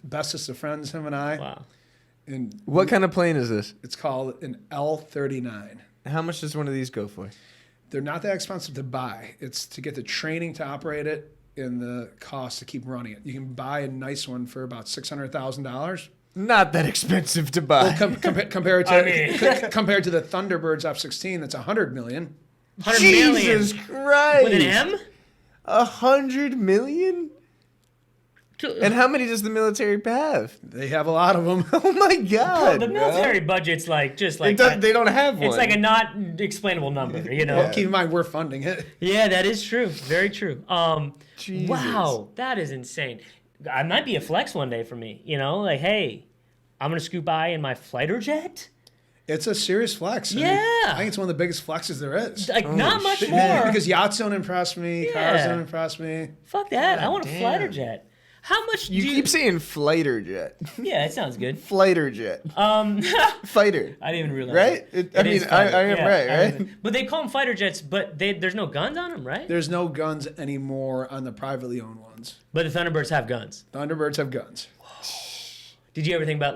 Speaker 1: bestest of friends, him and I.
Speaker 2: Wow.
Speaker 1: And
Speaker 3: What kind of plane is this?
Speaker 1: it's called an L-39.
Speaker 3: How much does one of these go for?
Speaker 1: They're not that expensive to buy. It's to get the training to operate it in the cost to keep running it. You can buy a nice one for about $600,000.
Speaker 3: Not that expensive to buy.
Speaker 1: Well, compared to compared to the Thunderbirds F-16, that's $100 million.
Speaker 2: 100
Speaker 3: Jesus
Speaker 2: million.
Speaker 3: Christ.
Speaker 2: With an M?
Speaker 3: 100 million? And how many does the military have?
Speaker 1: They have a lot of them.
Speaker 3: Oh my God!
Speaker 2: The military budget's like just like
Speaker 3: they don't have one.
Speaker 2: it's like a not explainable number, you know.
Speaker 1: Well, keep in mind we're funding it.
Speaker 2: Yeah, that is true. Very true.
Speaker 3: Jesus.
Speaker 2: Wow, that is insane. I might be a flex one day for me. You know, like, hey, I'm gonna scoot by in my fighter jet.
Speaker 1: It's a serious flex.
Speaker 2: Yeah.
Speaker 1: I think it's one of the biggest flexes there is.
Speaker 2: Like, not much
Speaker 3: shit.
Speaker 2: more.
Speaker 1: Because yachts don't impress me, cars don't impress me.
Speaker 2: Fuck that. I want a
Speaker 3: damn.
Speaker 2: fighter jet. How much?
Speaker 3: You keep saying fighter jet.
Speaker 2: Yeah, it sounds good.
Speaker 3: Fighter jet. Fighter.
Speaker 2: I didn't even realize.
Speaker 3: Right?
Speaker 2: It
Speaker 3: I mean,
Speaker 2: is
Speaker 3: I
Speaker 2: fighter.
Speaker 3: am
Speaker 2: Yeah,
Speaker 3: right?
Speaker 2: But they call them fighter jets, but there's no guns on them, right?
Speaker 1: There's no guns anymore on the privately owned ones.
Speaker 2: But the Thunderbirds have guns.
Speaker 1: Thunderbirds have guns.
Speaker 2: Did you ever think about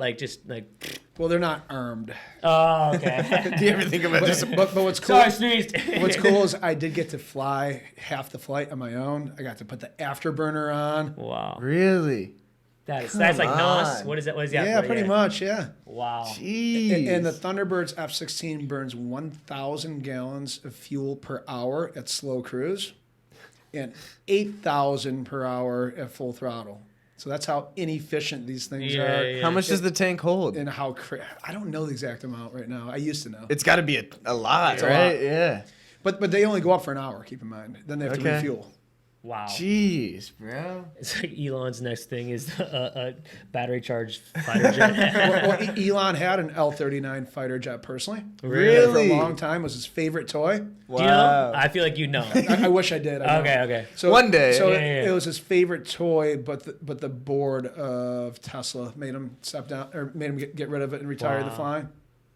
Speaker 1: Well, they're not armed.
Speaker 2: Oh, okay.
Speaker 3: Do you ever think about this?
Speaker 1: But what's cool?
Speaker 2: Sorry, sneezed.
Speaker 1: What's cool is I did get to fly half the flight on my own. I got to put the afterburner on.
Speaker 2: Wow.
Speaker 3: Really?
Speaker 2: That's
Speaker 3: Come
Speaker 2: like NOS.
Speaker 3: on.
Speaker 2: What is that? What is that?
Speaker 1: Yeah, pretty much, yeah.
Speaker 2: Wow.
Speaker 3: Jeez.
Speaker 1: And the Thunderbird's F-16 burns 1,000 gallons of fuel per hour at slow cruise and 8,000 per hour at full throttle. So that's how inefficient these things are.
Speaker 2: Yeah.
Speaker 3: How much does the tank hold?
Speaker 1: And how I don't know the exact amount right now. I used to know.
Speaker 3: It's got to be a lot,
Speaker 1: It's a
Speaker 3: right?
Speaker 1: lot.
Speaker 3: Yeah.
Speaker 1: But they only go up for an hour, keep in mind. Then they have to
Speaker 3: Okay.
Speaker 1: refuel.
Speaker 2: Wow.
Speaker 3: Jeez, bro.
Speaker 2: It's like Elon's next thing is a battery charged fighter jet.
Speaker 1: Well, Elon had an L-39 fighter jet personally.
Speaker 3: Really?
Speaker 1: For a long time. It was his favorite toy.
Speaker 3: Wow.
Speaker 2: Do you know? I feel like you know.
Speaker 1: I wish I did. I know.
Speaker 2: Okay.
Speaker 1: So,
Speaker 3: One day.
Speaker 1: So
Speaker 2: Yeah.
Speaker 1: it was his favorite toy, but the board of Tesla made him step down or made him get rid of it and retire the
Speaker 2: Wow.
Speaker 1: flying.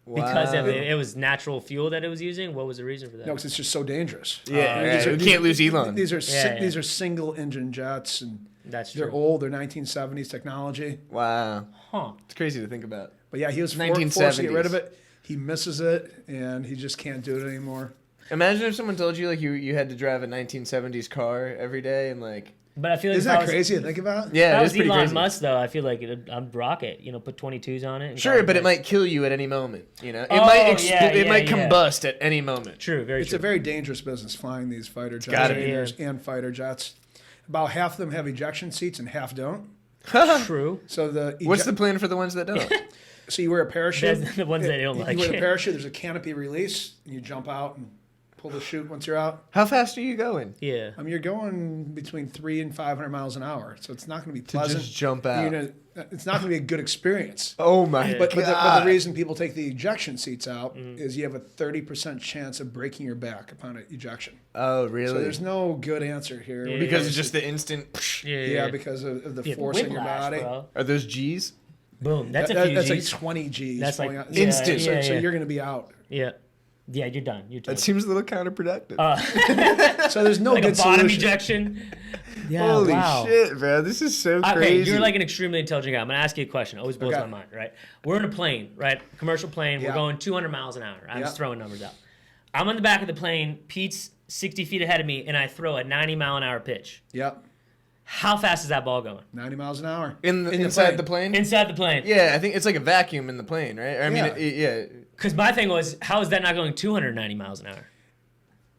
Speaker 2: Because
Speaker 3: Wow.
Speaker 2: it was natural fuel that it was using? What was the reason for that?
Speaker 1: No, because it's just so dangerous.
Speaker 3: Yeah,
Speaker 1: These
Speaker 3: right.
Speaker 1: are-
Speaker 3: You can't lose Elon.
Speaker 1: These are
Speaker 2: Yeah.
Speaker 1: these are single engine jets, and
Speaker 2: That's true.
Speaker 1: they're old. They're 1970s technology.
Speaker 3: Wow.
Speaker 2: Huh.
Speaker 3: It's crazy to think about.
Speaker 1: But yeah, he was forced to get rid of it. He misses it, and he just can't do it anymore.
Speaker 3: Imagine if someone told you like you had to drive a 1970s car every day and like.
Speaker 2: But I feel like
Speaker 1: Isn't that crazy to think about?
Speaker 3: Yeah,
Speaker 2: That
Speaker 3: it
Speaker 2: was
Speaker 3: is pretty
Speaker 2: Elon
Speaker 3: crazy.
Speaker 2: Musk, though. I feel like I'd rock it. You know, put 22s on it. And
Speaker 3: Sure,
Speaker 2: call
Speaker 3: but it
Speaker 2: back.
Speaker 3: might kill you at any moment. You know, it
Speaker 2: Oh,
Speaker 3: might
Speaker 2: yeah,
Speaker 3: it might
Speaker 2: yeah.
Speaker 3: combust at any moment.
Speaker 2: True, very
Speaker 1: It's
Speaker 2: true.
Speaker 1: a very dangerous business flying these fighter
Speaker 3: gotta
Speaker 1: jets
Speaker 2: be.
Speaker 1: and fighter jets. About half of them have ejection seats and half don't.
Speaker 2: True.
Speaker 1: So
Speaker 3: What's the plan for the ones that don't?
Speaker 1: so you wear a parachute.
Speaker 2: That's the ones that don't
Speaker 1: you
Speaker 2: like
Speaker 1: wear the
Speaker 2: it.
Speaker 1: parachute. There's a canopy release, and you jump out and pull the chute once you're out.
Speaker 3: How fast are you going?
Speaker 2: Yeah.
Speaker 1: You're going between 300 and 500 miles an hour, so it's not going to be pleasant.
Speaker 3: just jump
Speaker 1: You're
Speaker 3: out.
Speaker 1: it's not going to be a good experience.
Speaker 3: Oh my
Speaker 1: But
Speaker 3: god!
Speaker 1: the reason people take the ejection seats out is you have a 30% chance of breaking your back upon ejection.
Speaker 3: Oh
Speaker 1: So
Speaker 3: really?
Speaker 1: there's no good answer here.
Speaker 2: Yeah.
Speaker 3: Because it's just the instant.
Speaker 1: Yeah, because of the force in your
Speaker 2: whiplash,
Speaker 1: body.
Speaker 2: bro.
Speaker 3: Are those G's?
Speaker 2: Boom. That's a few
Speaker 1: That's
Speaker 2: G's.
Speaker 1: like 20 G's.
Speaker 2: That's like
Speaker 1: going out.
Speaker 3: instant.
Speaker 1: So,
Speaker 2: Yeah,
Speaker 1: so
Speaker 2: yeah.
Speaker 1: you're going to be out.
Speaker 2: Yeah. Yeah, you're done. You're done.
Speaker 3: That seems a little counterproductive.
Speaker 1: So there's no
Speaker 2: like a
Speaker 1: good
Speaker 2: bottom
Speaker 1: solution.
Speaker 2: ejection. Yeah,
Speaker 3: Holy
Speaker 2: wow.
Speaker 3: shit, bro! This is so
Speaker 2: Okay,
Speaker 3: crazy.
Speaker 2: you're like an extremely intelligent guy. I'm gonna ask you a question. Always blows
Speaker 1: Okay.
Speaker 2: my mind, right? We're in a plane, right? Commercial plane.
Speaker 1: Yeah.
Speaker 2: We're going 200 miles an hour. I'm
Speaker 1: Yeah.
Speaker 2: just throwing numbers out. I'm on the back of the plane. Pete's 60 feet ahead of me, and I throw a 90 mile an hour pitch.
Speaker 1: Yep,
Speaker 2: How fast is that ball going?
Speaker 1: 90 miles an hour.
Speaker 3: inside the plane.
Speaker 2: Inside the plane.
Speaker 3: Yeah, I think it's like a vacuum in the plane, right? I mean,
Speaker 1: Yeah.
Speaker 3: yeah.
Speaker 2: Because my thing was, how is that not going 290 miles an hour?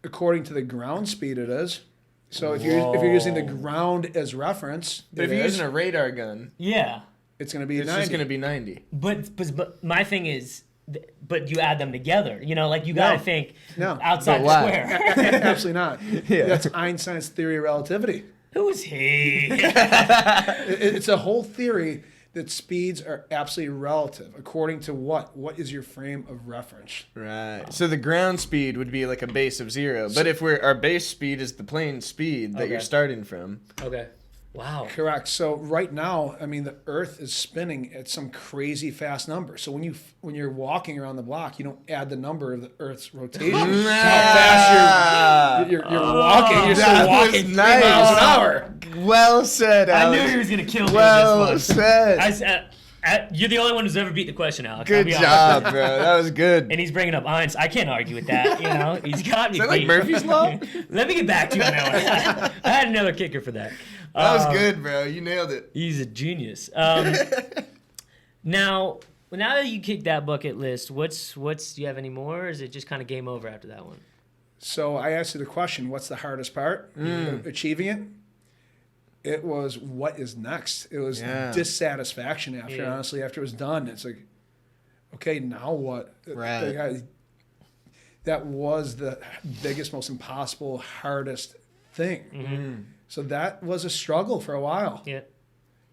Speaker 1: According to the ground speed, it is. So if you're using the ground as reference,
Speaker 3: But if you're using a radar gun,
Speaker 2: Yeah,
Speaker 1: it's going to be
Speaker 3: it's
Speaker 1: 90.
Speaker 3: just going to be 90.
Speaker 2: but my thing is, but you add them together. You know, like you gotta think
Speaker 1: No.
Speaker 2: outside
Speaker 3: But
Speaker 2: the
Speaker 3: why?
Speaker 2: square.
Speaker 1: Absolutely not.
Speaker 3: Yeah.
Speaker 1: That's Einstein's theory of relativity.
Speaker 2: Who is he?
Speaker 1: It's a whole theory that speeds are absolutely relative. According to what? What is your frame of reference?
Speaker 3: Right. So the ground speed would be like a base of 0. But if our base speed is the plane speed that
Speaker 2: Okay.
Speaker 3: you're starting from.
Speaker 2: Okay. Wow.
Speaker 1: Correct. So right now, the Earth is spinning at some crazy fast number. So when you're walking around the block, you don't add the number of the Earth's rotation. How fast you're walking. You're still
Speaker 3: that was
Speaker 1: walking 3
Speaker 3: nice.
Speaker 1: miles an hour.
Speaker 3: Well said,
Speaker 2: I
Speaker 3: Alex.
Speaker 2: knew he was gonna kill me
Speaker 3: Well
Speaker 2: with this one.
Speaker 3: said.
Speaker 2: I said, You're the only one who's ever beat the question, Alex.
Speaker 3: Good job, bro. That was good.
Speaker 2: And he's bringing up Einstein. I can't argue with that. He's got me.
Speaker 3: Is that like Murphy's Law?
Speaker 2: Let me get back to you on that one. I had another kicker for that.
Speaker 3: That was good, bro. You nailed it.
Speaker 2: He's a genius. Now that you kicked that bucket list, do you have any more, or is it just kind of game over after that one?
Speaker 1: So I asked you the question, what's the hardest part? Achieving it. It was what is next. It was dissatisfaction after, honestly, after it was done. It's like, okay, now what?
Speaker 3: Right.
Speaker 1: That was the biggest, most impossible, hardest thing.
Speaker 2: Mm-hmm.
Speaker 1: So that was a struggle for a while.
Speaker 2: Yeah.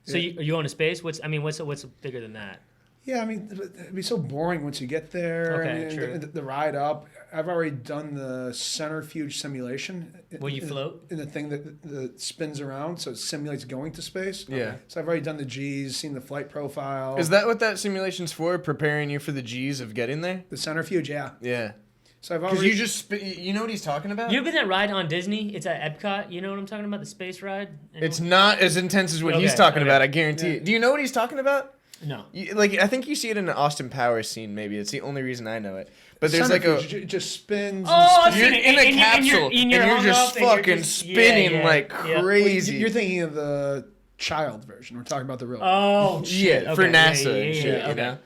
Speaker 2: So are you on a space? What's bigger than that?
Speaker 1: Yeah, I mean, it'd be so boring once you get there.
Speaker 2: Okay, true.
Speaker 1: The ride up. I've already done the centrifuge simulation.
Speaker 2: Will you float?
Speaker 1: In the thing that spins around, so it simulates going to space.
Speaker 3: Yeah.
Speaker 1: So I've already done the G's, seen the flight profile.
Speaker 3: Is that what that simulation's for? Preparing you for the G's of getting there?
Speaker 1: The centrifuge, yeah.
Speaker 3: Yeah.
Speaker 1: So I've
Speaker 3: Because
Speaker 1: already...
Speaker 3: you know what he's talking about?
Speaker 2: You ever been that ride on Disney? It's at Epcot. You know what I'm talking about? The space ride?
Speaker 3: It's not as intense as what he's talking about, I guarantee it. Do you know what he's talking about?
Speaker 2: No.
Speaker 3: I think you see it in an Austin Powers scene, maybe. It's the only reason I know it. But there's
Speaker 1: it just spins.
Speaker 3: You're in a capsule, and you're just fucking spinning like crazy.
Speaker 1: You're thinking of the child version. We're talking about the real.
Speaker 2: Oh, shit.
Speaker 3: Yeah, for NASA and shit, you know?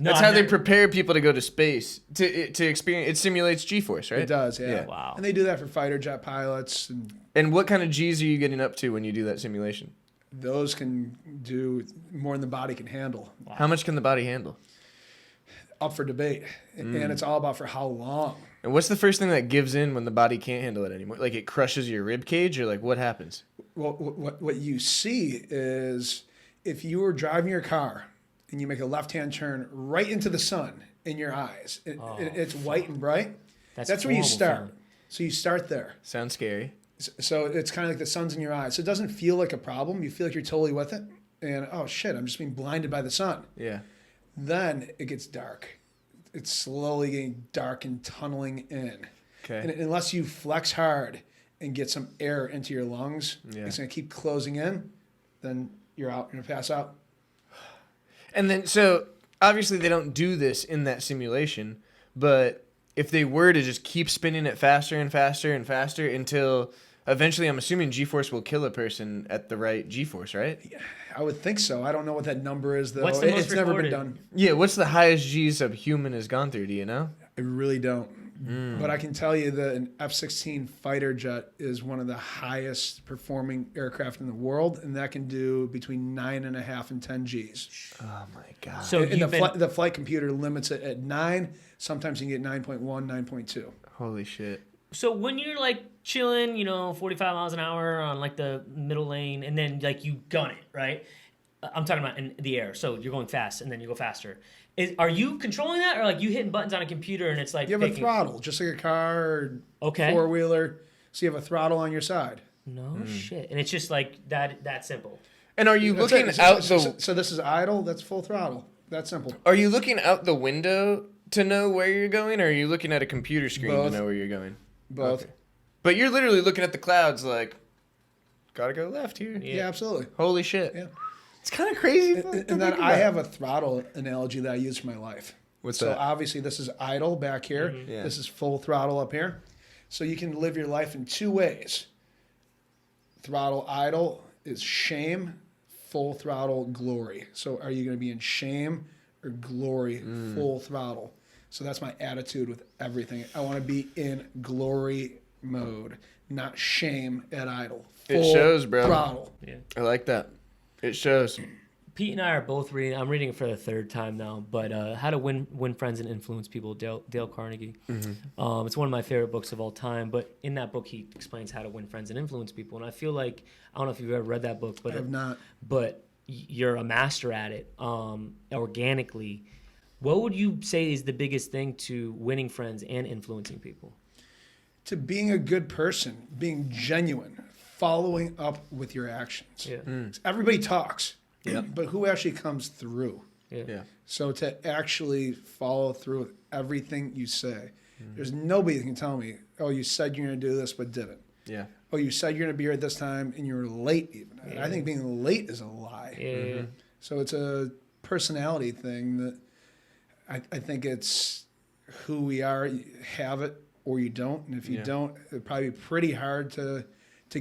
Speaker 2: No,
Speaker 3: That's how they prepare people to go to space, to experience. It simulates G-force, right?
Speaker 1: It does, yeah.
Speaker 2: Wow.
Speaker 1: And they do that for fighter jet pilots.
Speaker 3: And what kind of G's are you getting up to when you do that simulation?
Speaker 1: Those can do more than the body can handle.
Speaker 2: Wow.
Speaker 3: How much can the body handle?
Speaker 1: Up for debate. And it's all about for how long.
Speaker 3: And what's the first thing that gives in when the body can't handle it anymore? Like it crushes your rib cage, or like what happens?
Speaker 1: Well, what you see is if you were driving your car and you make a left-hand turn right into the sun in your eyes, it's white and bright, that's where you start.
Speaker 2: Feeling.
Speaker 1: So you start there.
Speaker 3: Sounds scary.
Speaker 1: So it's kind of like the sun's in your eyes. So it doesn't feel like a problem. You feel like you're totally with it. And, oh, shit, I'm just being blinded by the sun.
Speaker 3: Yeah.
Speaker 1: Then it gets dark. It's slowly getting dark and tunneling in.
Speaker 3: Okay.
Speaker 1: And unless you flex hard and get some air into your lungs, it's going to keep closing in, then you're out. You're going to pass out.
Speaker 3: And then, so obviously they don't do this in that simulation, but if they were to just keep spinning it faster and faster and faster until eventually, I'm assuming G-force will kill a person at the right G-force, right?
Speaker 1: Yeah, I would think so. I don't know what that number is, though.
Speaker 2: What's the most
Speaker 1: it's never been
Speaker 2: recorded?
Speaker 1: done.
Speaker 3: Yeah, what's the highest G's a human has gone through, do you know?
Speaker 1: I really don't. But I can tell you that an F-16 fighter jet is one of the highest performing aircraft in the world, and that can do between 9.5 and 10 Gs.
Speaker 3: Oh, my God.
Speaker 2: So
Speaker 1: And the flight computer limits it at 9. Sometimes you can get 9.1, 9.2.
Speaker 3: Holy shit.
Speaker 2: So when you're like chilling, 45 miles an hour on like the middle lane, and then like you gun it, right? I'm talking about in the air. So you're going fast, and then you go faster. Are you controlling that, or like you hitting buttons on a computer and it's like
Speaker 1: You have a throttle, just like a car or four-wheeler. So you have a throttle on your side.
Speaker 2: No shit, and it's just like that simple.
Speaker 3: And are you
Speaker 1: That's
Speaker 3: looking
Speaker 1: it.
Speaker 3: out
Speaker 1: So this is idle. That's full throttle. That's simple.
Speaker 3: Are you looking out the window to know where you're going, or are you looking at a computer screen
Speaker 1: Both.
Speaker 3: to know where you're going?
Speaker 1: Both.
Speaker 3: Okay. But you're literally looking at the clouds like, gotta go left here.
Speaker 1: Yeah, absolutely.
Speaker 3: Holy shit.
Speaker 1: Yeah.
Speaker 3: It's kind of crazy.
Speaker 1: And then I have a throttle analogy that I use for my life.
Speaker 3: What's
Speaker 1: so
Speaker 3: that?
Speaker 1: obviously this is idle back here.
Speaker 3: Yeah.
Speaker 1: This is full throttle up here. So you can live your life in two ways. Throttle idle is shame, full throttle glory. So are you going to be in shame or glory, full throttle? So that's my attitude with everything. I want to be in glory mode, not shame at idle.
Speaker 3: It shows, bro.
Speaker 1: Throttle.
Speaker 2: Yeah.
Speaker 3: I like that. It shows.
Speaker 2: Pete and I are both reading. I'm reading it for the third time now, but How to Win Friends and Influence People, Dale Carnegie.
Speaker 3: Mm-hmm.
Speaker 2: It's one of my favorite books of all time. But in that book, he explains how to win friends and influence people. And I feel like I don't know if you've ever read that book, but
Speaker 1: I have not.
Speaker 2: But you're a master at it organically. What would you say is the biggest thing to winning friends and influencing people?
Speaker 1: To being a good person, being genuine, following up with your actions.
Speaker 2: Yeah.
Speaker 1: Everybody talks, but who actually comes through?
Speaker 3: Yeah.
Speaker 1: So to actually follow through with everything you say. There's nobody that can tell me, oh, you said you're going to do this, but didn't.
Speaker 3: Yeah.
Speaker 1: Oh, you said you're going to be here at this time, and you were late even. I think being late is a lie.
Speaker 2: Yeah.
Speaker 1: So it's a personality thing that I think it's who we are. You have it or you don't, and if you don't, it'd probably be pretty hard to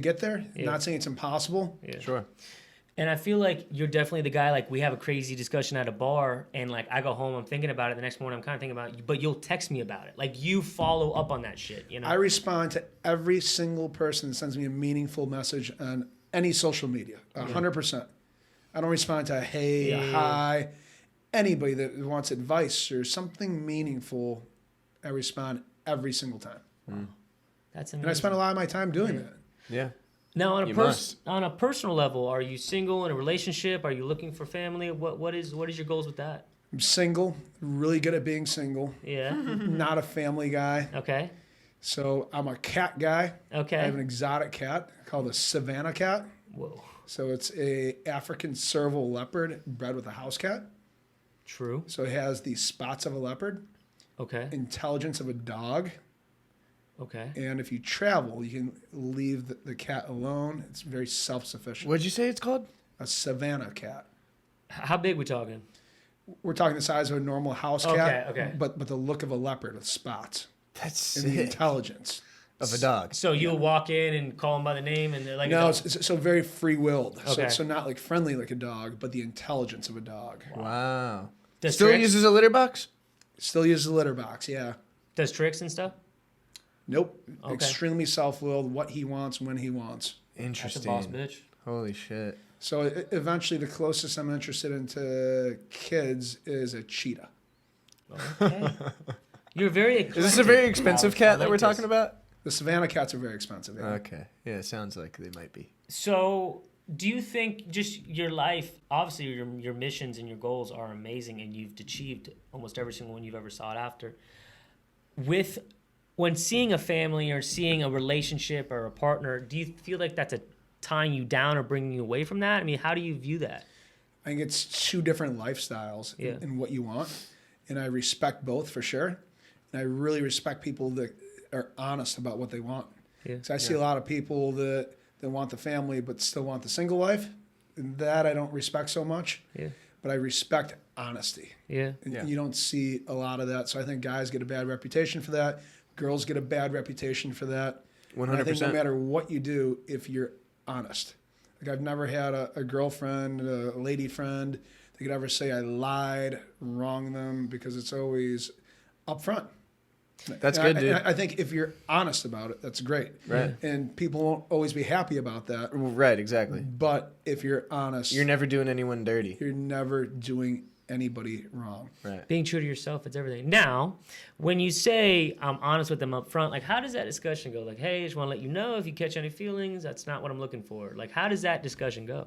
Speaker 1: get there. Not saying it's impossible.
Speaker 2: Yeah.
Speaker 3: Sure.
Speaker 2: And I feel like you're definitely the guy, like we have a crazy discussion at a bar and like I go home, I'm thinking about it. The next morning I'm kind of thinking about it, but you'll text me about it. Like you follow up on that shit, you know?
Speaker 1: I respond to every single person that sends me a meaningful message on any social media, 100%. I don't respond to a hey, a hi. Anybody that wants advice or something meaningful, I respond every single time.
Speaker 2: That's amazing.
Speaker 1: And I spend a lot of my time doing that.
Speaker 3: Yeah.
Speaker 2: Now,
Speaker 3: must.
Speaker 2: on a personal level, are you single in a relationship? Are you looking for family? What is your goals with that?
Speaker 1: I'm single, really good at being single.
Speaker 2: Yeah.
Speaker 1: Not a family guy.
Speaker 2: Okay.
Speaker 1: So I'm a cat guy.
Speaker 2: Okay.
Speaker 1: I have an exotic cat called a Savannah cat.
Speaker 2: Whoa.
Speaker 1: So it's a African serval leopard bred with a house cat.
Speaker 2: True.
Speaker 1: So it has the spots of a leopard,
Speaker 2: Okay.
Speaker 1: intelligence of a dog,
Speaker 2: Okay.
Speaker 1: and if you travel, you can leave the cat alone. It's very self-sufficient.
Speaker 3: What'd you say it's called?
Speaker 1: A Savannah cat.
Speaker 2: How big we talking?
Speaker 1: We're talking the size of a normal house cat,
Speaker 2: Okay.
Speaker 1: but the look of a leopard with spots
Speaker 3: That's
Speaker 1: and the
Speaker 3: sick.
Speaker 1: intelligence.
Speaker 3: Of a dog.
Speaker 2: So you'll walk in and call them by the name, and they're like,
Speaker 1: No, it's so very free-willed.
Speaker 2: Okay.
Speaker 1: So not like friendly like a dog, but the intelligence of a dog.
Speaker 3: Wow.
Speaker 2: Does
Speaker 3: Still
Speaker 2: tricks?
Speaker 3: uses a litter box?
Speaker 1: Still uses a litter box, yeah.
Speaker 2: Does tricks and stuff?
Speaker 1: Nope.
Speaker 2: Okay.
Speaker 1: Extremely self-willed, what he wants, when he wants.
Speaker 2: That's a
Speaker 3: Interesting.
Speaker 2: boss bitch.
Speaker 3: Holy shit.
Speaker 1: So eventually the closest I'm interested into kids is a cheetah.
Speaker 2: Okay. You're very.
Speaker 3: Is this a very expensive
Speaker 2: I
Speaker 3: cat
Speaker 2: like
Speaker 3: that we're
Speaker 2: this.
Speaker 3: talking about?
Speaker 1: The Savannah cats are very expensive. Yeah.
Speaker 3: Okay. Yeah, it sounds like they might be.
Speaker 2: So, do you think just your life, obviously your missions and your goals are amazing, and you've achieved almost every single one you've ever sought after. When seeing a family or seeing a relationship or a partner, do you feel like that's a tying you down or bringing you away from that? I mean, how do you view that?
Speaker 1: I think it's two different lifestyles in what you want. And I respect both for sure. And I really respect people that are honest about what they want.
Speaker 2: Yeah.
Speaker 1: So I see a lot of people that want the family but still want the single life. And that I don't respect so much.
Speaker 2: Yeah.
Speaker 1: But I respect honesty.
Speaker 2: Yeah.
Speaker 1: And you don't see a lot of that. So I think guys get a bad reputation for that. Girls get a bad reputation for that.
Speaker 3: 100%.
Speaker 1: And I think no matter what you do, if you're honest. Like I've never had a girlfriend, a lady friend that could ever say I lied, wronged them, because it's always upfront.
Speaker 3: That's
Speaker 1: And
Speaker 3: good, dude.
Speaker 1: I think if you're honest about it, that's great.
Speaker 3: Right.
Speaker 1: And people won't always be happy about that.
Speaker 3: Right, exactly.
Speaker 1: But if you're honest,
Speaker 3: You're never doing anyone dirty.
Speaker 1: you're never doing anybody wrong.
Speaker 3: Right.
Speaker 2: Being true to yourself, it's everything. Now, when you say I'm honest with them up front, like how does that discussion go? Like, hey, I just want to let you know if you catch any feelings, that's not what I'm looking for. Like, how does that discussion go?
Speaker 1: Well,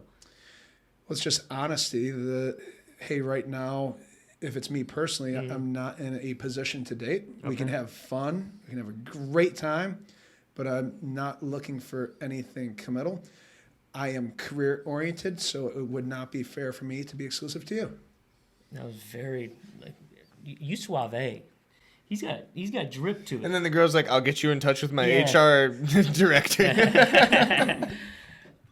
Speaker 1: it's just honesty that, hey, right now, if it's me personally, I'm not in a position to date. We can have fun. We can have a great time, but I'm not looking for anything committal. I am career oriented, so it would not be fair for me to be exclusive to you.
Speaker 2: That was very, like, you suave. He's got drip to it.
Speaker 3: And then the girl's like, I'll get you in touch with my
Speaker 2: Yeah.
Speaker 3: HR director.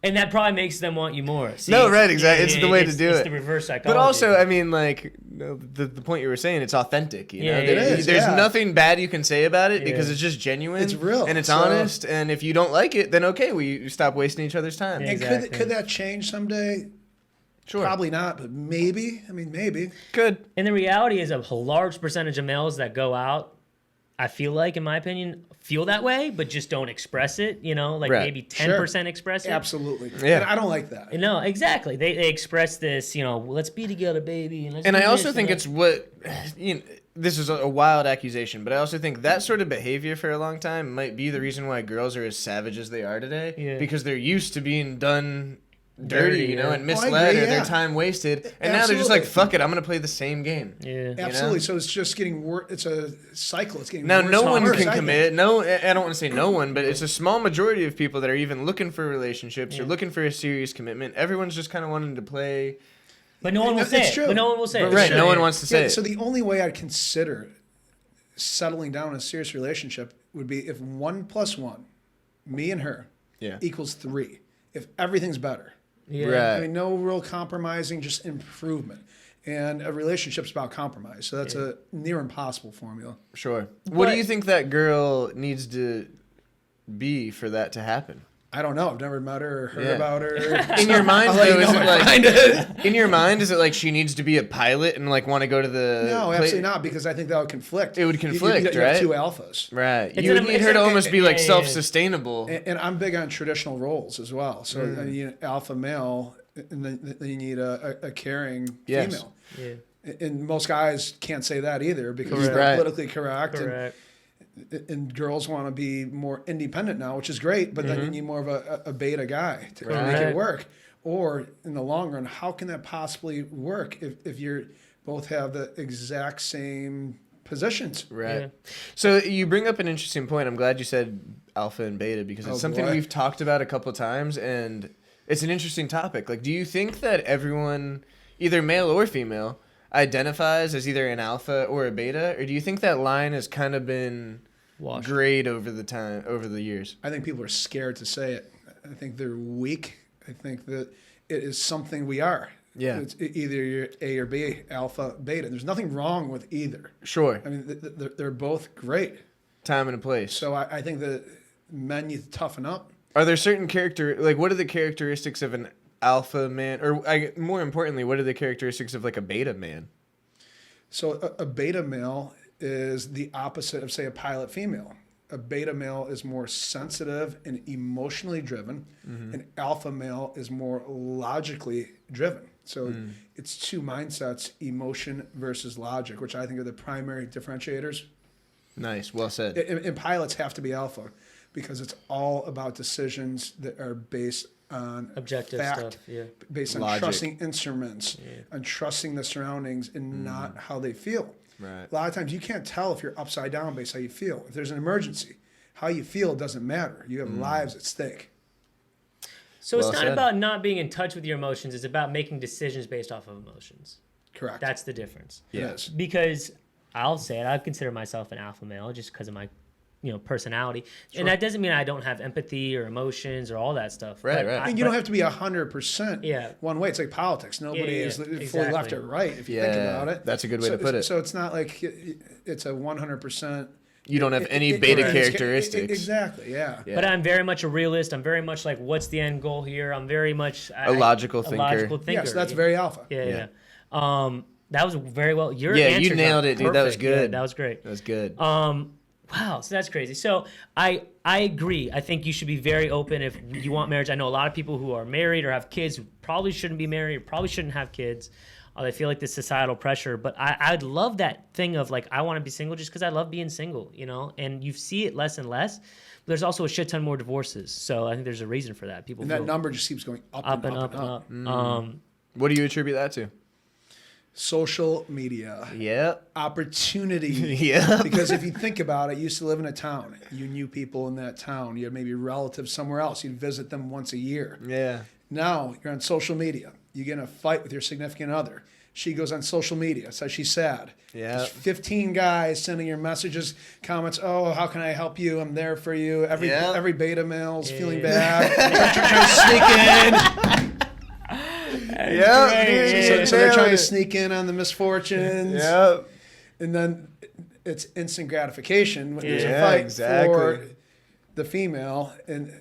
Speaker 2: And that probably makes them want you more. See,
Speaker 3: No, right, exactly. It's the way to do
Speaker 2: It's
Speaker 3: it.
Speaker 2: the reverse psychology.
Speaker 3: But also, I mean, like, the point you were saying, it's authentic. You know?
Speaker 2: Yeah, it
Speaker 1: is,
Speaker 3: There's
Speaker 1: yeah.
Speaker 3: nothing bad you can say about it because
Speaker 2: Yeah.
Speaker 3: it's just genuine.
Speaker 1: It's real.
Speaker 3: And it's
Speaker 1: So-
Speaker 3: honest. And if you don't like it, then okay, we stop wasting each other's time.
Speaker 2: Yeah.
Speaker 1: And
Speaker 2: Exactly.
Speaker 1: could that change someday?
Speaker 3: Sure.
Speaker 1: Probably not, but maybe. I mean, maybe.
Speaker 3: Good.
Speaker 2: And the reality is a large percentage of males that go out, I feel like, in my opinion, feel that way, but just don't express it, you know, like
Speaker 3: Right.
Speaker 2: maybe 10% express it.
Speaker 1: Absolutely.
Speaker 3: Yeah.
Speaker 1: And I don't like that.
Speaker 2: No, exactly. They express this, you know, let's be together, baby. And
Speaker 3: And I also think it's what, you know, this is a wild accusation, but I also think that sort of behavior for a long time might be the reason why girls are as savage as they are today.
Speaker 2: Yeah.
Speaker 3: Because they're used to being done dirty, you know,
Speaker 2: yeah.
Speaker 3: and
Speaker 1: Oh, I
Speaker 3: misled
Speaker 1: agree,
Speaker 3: or their
Speaker 1: yeah.
Speaker 3: time wasted. And now they're just like,
Speaker 1: Absolutely.
Speaker 3: fuck it, I'm going to play the same game.
Speaker 2: Yeah.
Speaker 1: Absolutely. So it's just getting worse. It's a cycle. It's getting
Speaker 3: Now,
Speaker 1: worse
Speaker 3: no
Speaker 1: and
Speaker 3: one
Speaker 1: worse,
Speaker 3: can
Speaker 1: I think.
Speaker 3: commit. No, I don't want to say no one, but it's a small majority of people that are even looking for relationships or looking for a serious commitment. Everyone's just kind of wanting to play.
Speaker 2: But no one will
Speaker 1: It's
Speaker 2: say it.
Speaker 1: true.
Speaker 2: But no one will say it.
Speaker 3: Right,
Speaker 2: Sure.
Speaker 3: no one wants to say
Speaker 1: Yeah,
Speaker 3: it.
Speaker 1: so the only way I'd consider settling down in a serious relationship would be if 1 + 1, me and her,
Speaker 3: Yeah.
Speaker 1: equals 3. If everything's better.
Speaker 2: Yeah.
Speaker 3: Right.
Speaker 1: I mean, no real compromising, just improvement. And a relationship's about compromise. So that's a near impossible formula.
Speaker 3: Sure. What do you think that girl needs to be for that to happen?
Speaker 1: I don't know. I've never met her or heard about her.
Speaker 3: In your mind, though, is it
Speaker 1: like
Speaker 3: in your mind, is it like she needs to be a pilot and like want to go to the?
Speaker 1: No, absolutely not, because I think that would conflict.
Speaker 3: It would conflict,
Speaker 1: you
Speaker 3: right?
Speaker 1: have two alphas.
Speaker 3: Right. You would need her to almost be like self-sustainable.
Speaker 1: And I'm big on traditional roles as well. So alpha male, and then you need a caring female.
Speaker 2: Yeah.
Speaker 1: And most guys can't say that either because they're politically correct. And girls want to be more independent now, which is great, but then you need more of a beta guy to make it work. Or in the long run, how can that possibly work if you're both have the exact same positions?
Speaker 3: Right. Yeah. So you bring up an interesting point. I'm glad you said alpha and beta because it's something we've talked about a couple of times, and it's an interesting topic. Like, do you think that everyone, either male or female, identifies as either an alpha or a beta, or do you think that line has kind of been grayed over the years?
Speaker 1: I think people are scared to say it. I think they're weak. I think that it is something we are.
Speaker 3: Yeah.
Speaker 1: It's either you're A or B, alpha, beta. There's nothing wrong with either.
Speaker 3: Sure.
Speaker 1: I mean, they're both great.
Speaker 3: Time and a place.
Speaker 1: So I think that men need to toughen up.
Speaker 3: Are there certain what are the characteristics of an alpha man, or more importantly, what are the characteristics of like a beta man?
Speaker 1: So a beta male is the opposite of, say, a pilot female. A beta male is more sensitive and emotionally driven. An alpha male is more logically driven. So it's two mindsets, emotion versus logic, which I think are the primary differentiators.
Speaker 3: Nice, well said.
Speaker 1: And pilots have to be alpha because it's all about decisions that are based on
Speaker 2: objective
Speaker 1: fact,
Speaker 2: stuff,
Speaker 1: based on trusting instruments, on trusting the surroundings, and not how they feel.
Speaker 3: Right.
Speaker 1: A lot of times you can't tell if you're upside down based on how you feel. If there's an emergency, how you feel doesn't matter. You have lives at stake.
Speaker 2: So it's not about not being in touch with your emotions. It's about making decisions based off of emotions.
Speaker 1: Correct.
Speaker 2: That's the difference.
Speaker 1: Yes.
Speaker 2: Because I'll say it, I consider myself an alpha male just because of my personality. Sure. And that doesn't mean I don't have empathy or emotions or all that stuff.
Speaker 3: Right.
Speaker 1: And you don't have to be 100% one way. It's like politics. Nobody is fully left or right if you think about it.
Speaker 3: That's a good way to put it.
Speaker 1: So it's not like it's a 100%.
Speaker 3: You don't have any beta characteristics.
Speaker 1: Exactly, yeah.
Speaker 2: But I'm very much a realist. I'm very much like, what's the end goal here? I'm very much
Speaker 3: a logical thinker.
Speaker 1: Yes, that's very alpha.
Speaker 2: Yeah. That was very well. Your
Speaker 3: you nailed it, dude. That was good.
Speaker 2: Yeah, that was great.
Speaker 3: That was good.
Speaker 2: Wow, so that's crazy. So I agree. I think you should be very open if you want marriage. I know a lot of people who are married or have kids who probably shouldn't be married or probably shouldn't have kids. They feel like this societal pressure. But I'd love that thing of like, I want to be single just because I love being single, and you see it less and less. But there's also a shit ton more divorces. So I think there's a reason for that. People
Speaker 1: and that number just keeps going up and up.
Speaker 3: What do you attribute that to?
Speaker 1: Social media.
Speaker 3: Yep.
Speaker 1: Opportunity.
Speaker 3: Yeah.
Speaker 1: Because if you think about it, you used to live in a town. You knew people in that town. You had maybe relatives somewhere else. You'd visit them once a year.
Speaker 3: Yeah.
Speaker 1: Now you're on social media. You get in a fight with your significant other. She goes on social media, says she's sad.
Speaker 3: Yeah.
Speaker 1: There's 15 guys sending her messages, comments, oh, how can I help you? I'm there for you. Every beta male's feeling bad. They're trying to sneak in. So they're trying to sneak in on the misfortunes.
Speaker 3: Yep.
Speaker 1: And then it's instant gratification when there's a fight for the female. And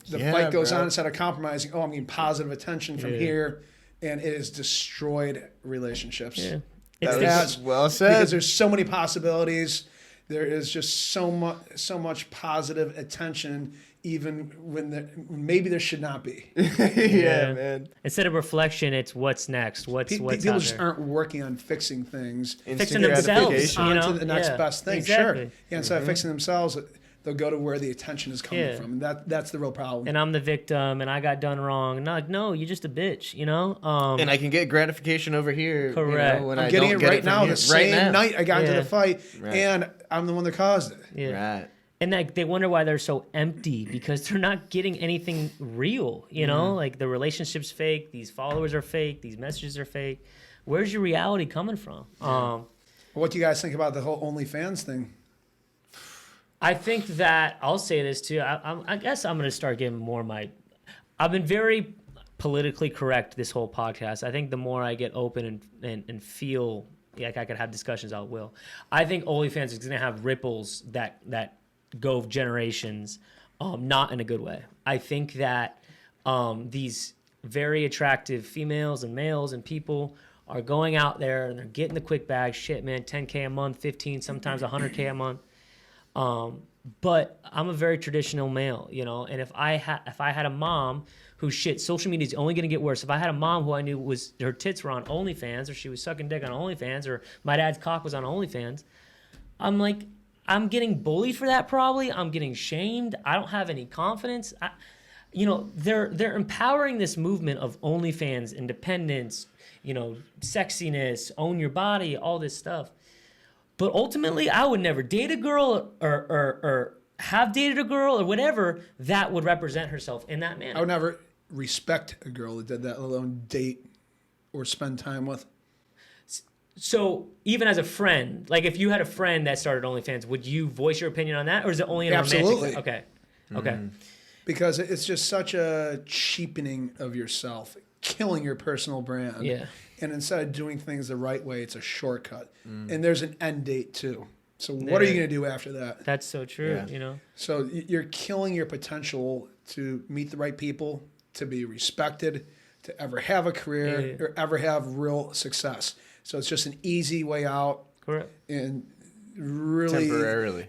Speaker 1: the fight goes on instead of compromising. Oh, I'm getting positive attention from here. And it has destroyed relationships.
Speaker 2: Yeah.
Speaker 3: That's well said.
Speaker 1: Because there's so many possibilities. There is just so much positive attention, even when maybe there should not be.
Speaker 3: Yeah, man.
Speaker 2: Instead of reflection, it's what's next. People
Speaker 1: just aren't working on fixing things.
Speaker 2: Fixing themselves.
Speaker 1: On to the next best thing.
Speaker 2: Exactly.
Speaker 1: Sure. Yeah, instead of fixing themselves, they'll go to where the attention is coming from. And that's the real problem.
Speaker 2: And I'm the victim, and I got done wrong. And I'm like, no, you're just a bitch,
Speaker 3: and I can get gratification over here.
Speaker 2: Correct.
Speaker 1: When I'm getting it right now, the same night I got into the fight, and I'm the one that caused it.
Speaker 2: Yeah.
Speaker 3: Right.
Speaker 2: And they wonder why they're so empty because they're not getting anything real, Like the relationship's fake, these followers are fake, these messages are fake. Where's your reality coming from?
Speaker 1: What do you guys think about the whole OnlyFans thing?
Speaker 2: I think that I'll say this too. I guess I'm going to start getting more I've been very politically correct this whole podcast. I think the more I get open and feel like I could have discussions, I will. I think OnlyFans is going to have ripples that go generations, not in a good way. I think that these very attractive females and males and people are going out there and they're getting the quick bag. Shit, man, 10K a month, 15, sometimes 100K a month. But I'm a very traditional male, you know, and if I had a mom who social media is only going to get worse. If I had a mom who I knew was her tits were on OnlyFans, or she was sucking dick on OnlyFans, or my dad's cock was on OnlyFans, I'm getting bullied for that probably. I'm getting shamed. I don't have any confidence. They're empowering this movement of OnlyFans, independence, sexiness, own your body, all this stuff. But ultimately, I would never date a girl or have dated a girl or whatever that would represent herself in that manner.
Speaker 1: I would never respect a girl that did that, let alone date or spend time with.
Speaker 2: So even as a friend, like if you had a friend that started OnlyFans, would you voice your opinion on that, or is it only in a romantic? Okay.
Speaker 1: Because it's just such a cheapening of yourself, killing your personal brand.
Speaker 2: Yeah.
Speaker 1: And instead of doing things the right way, it's a shortcut. And there's an end date too. So what are you going to do after that?
Speaker 2: That's so true,
Speaker 1: So you're killing your potential to meet the right people, to be respected, to ever have a career, or ever have real success. So it's just an easy way out.
Speaker 2: Correct.
Speaker 1: And really
Speaker 3: temporarily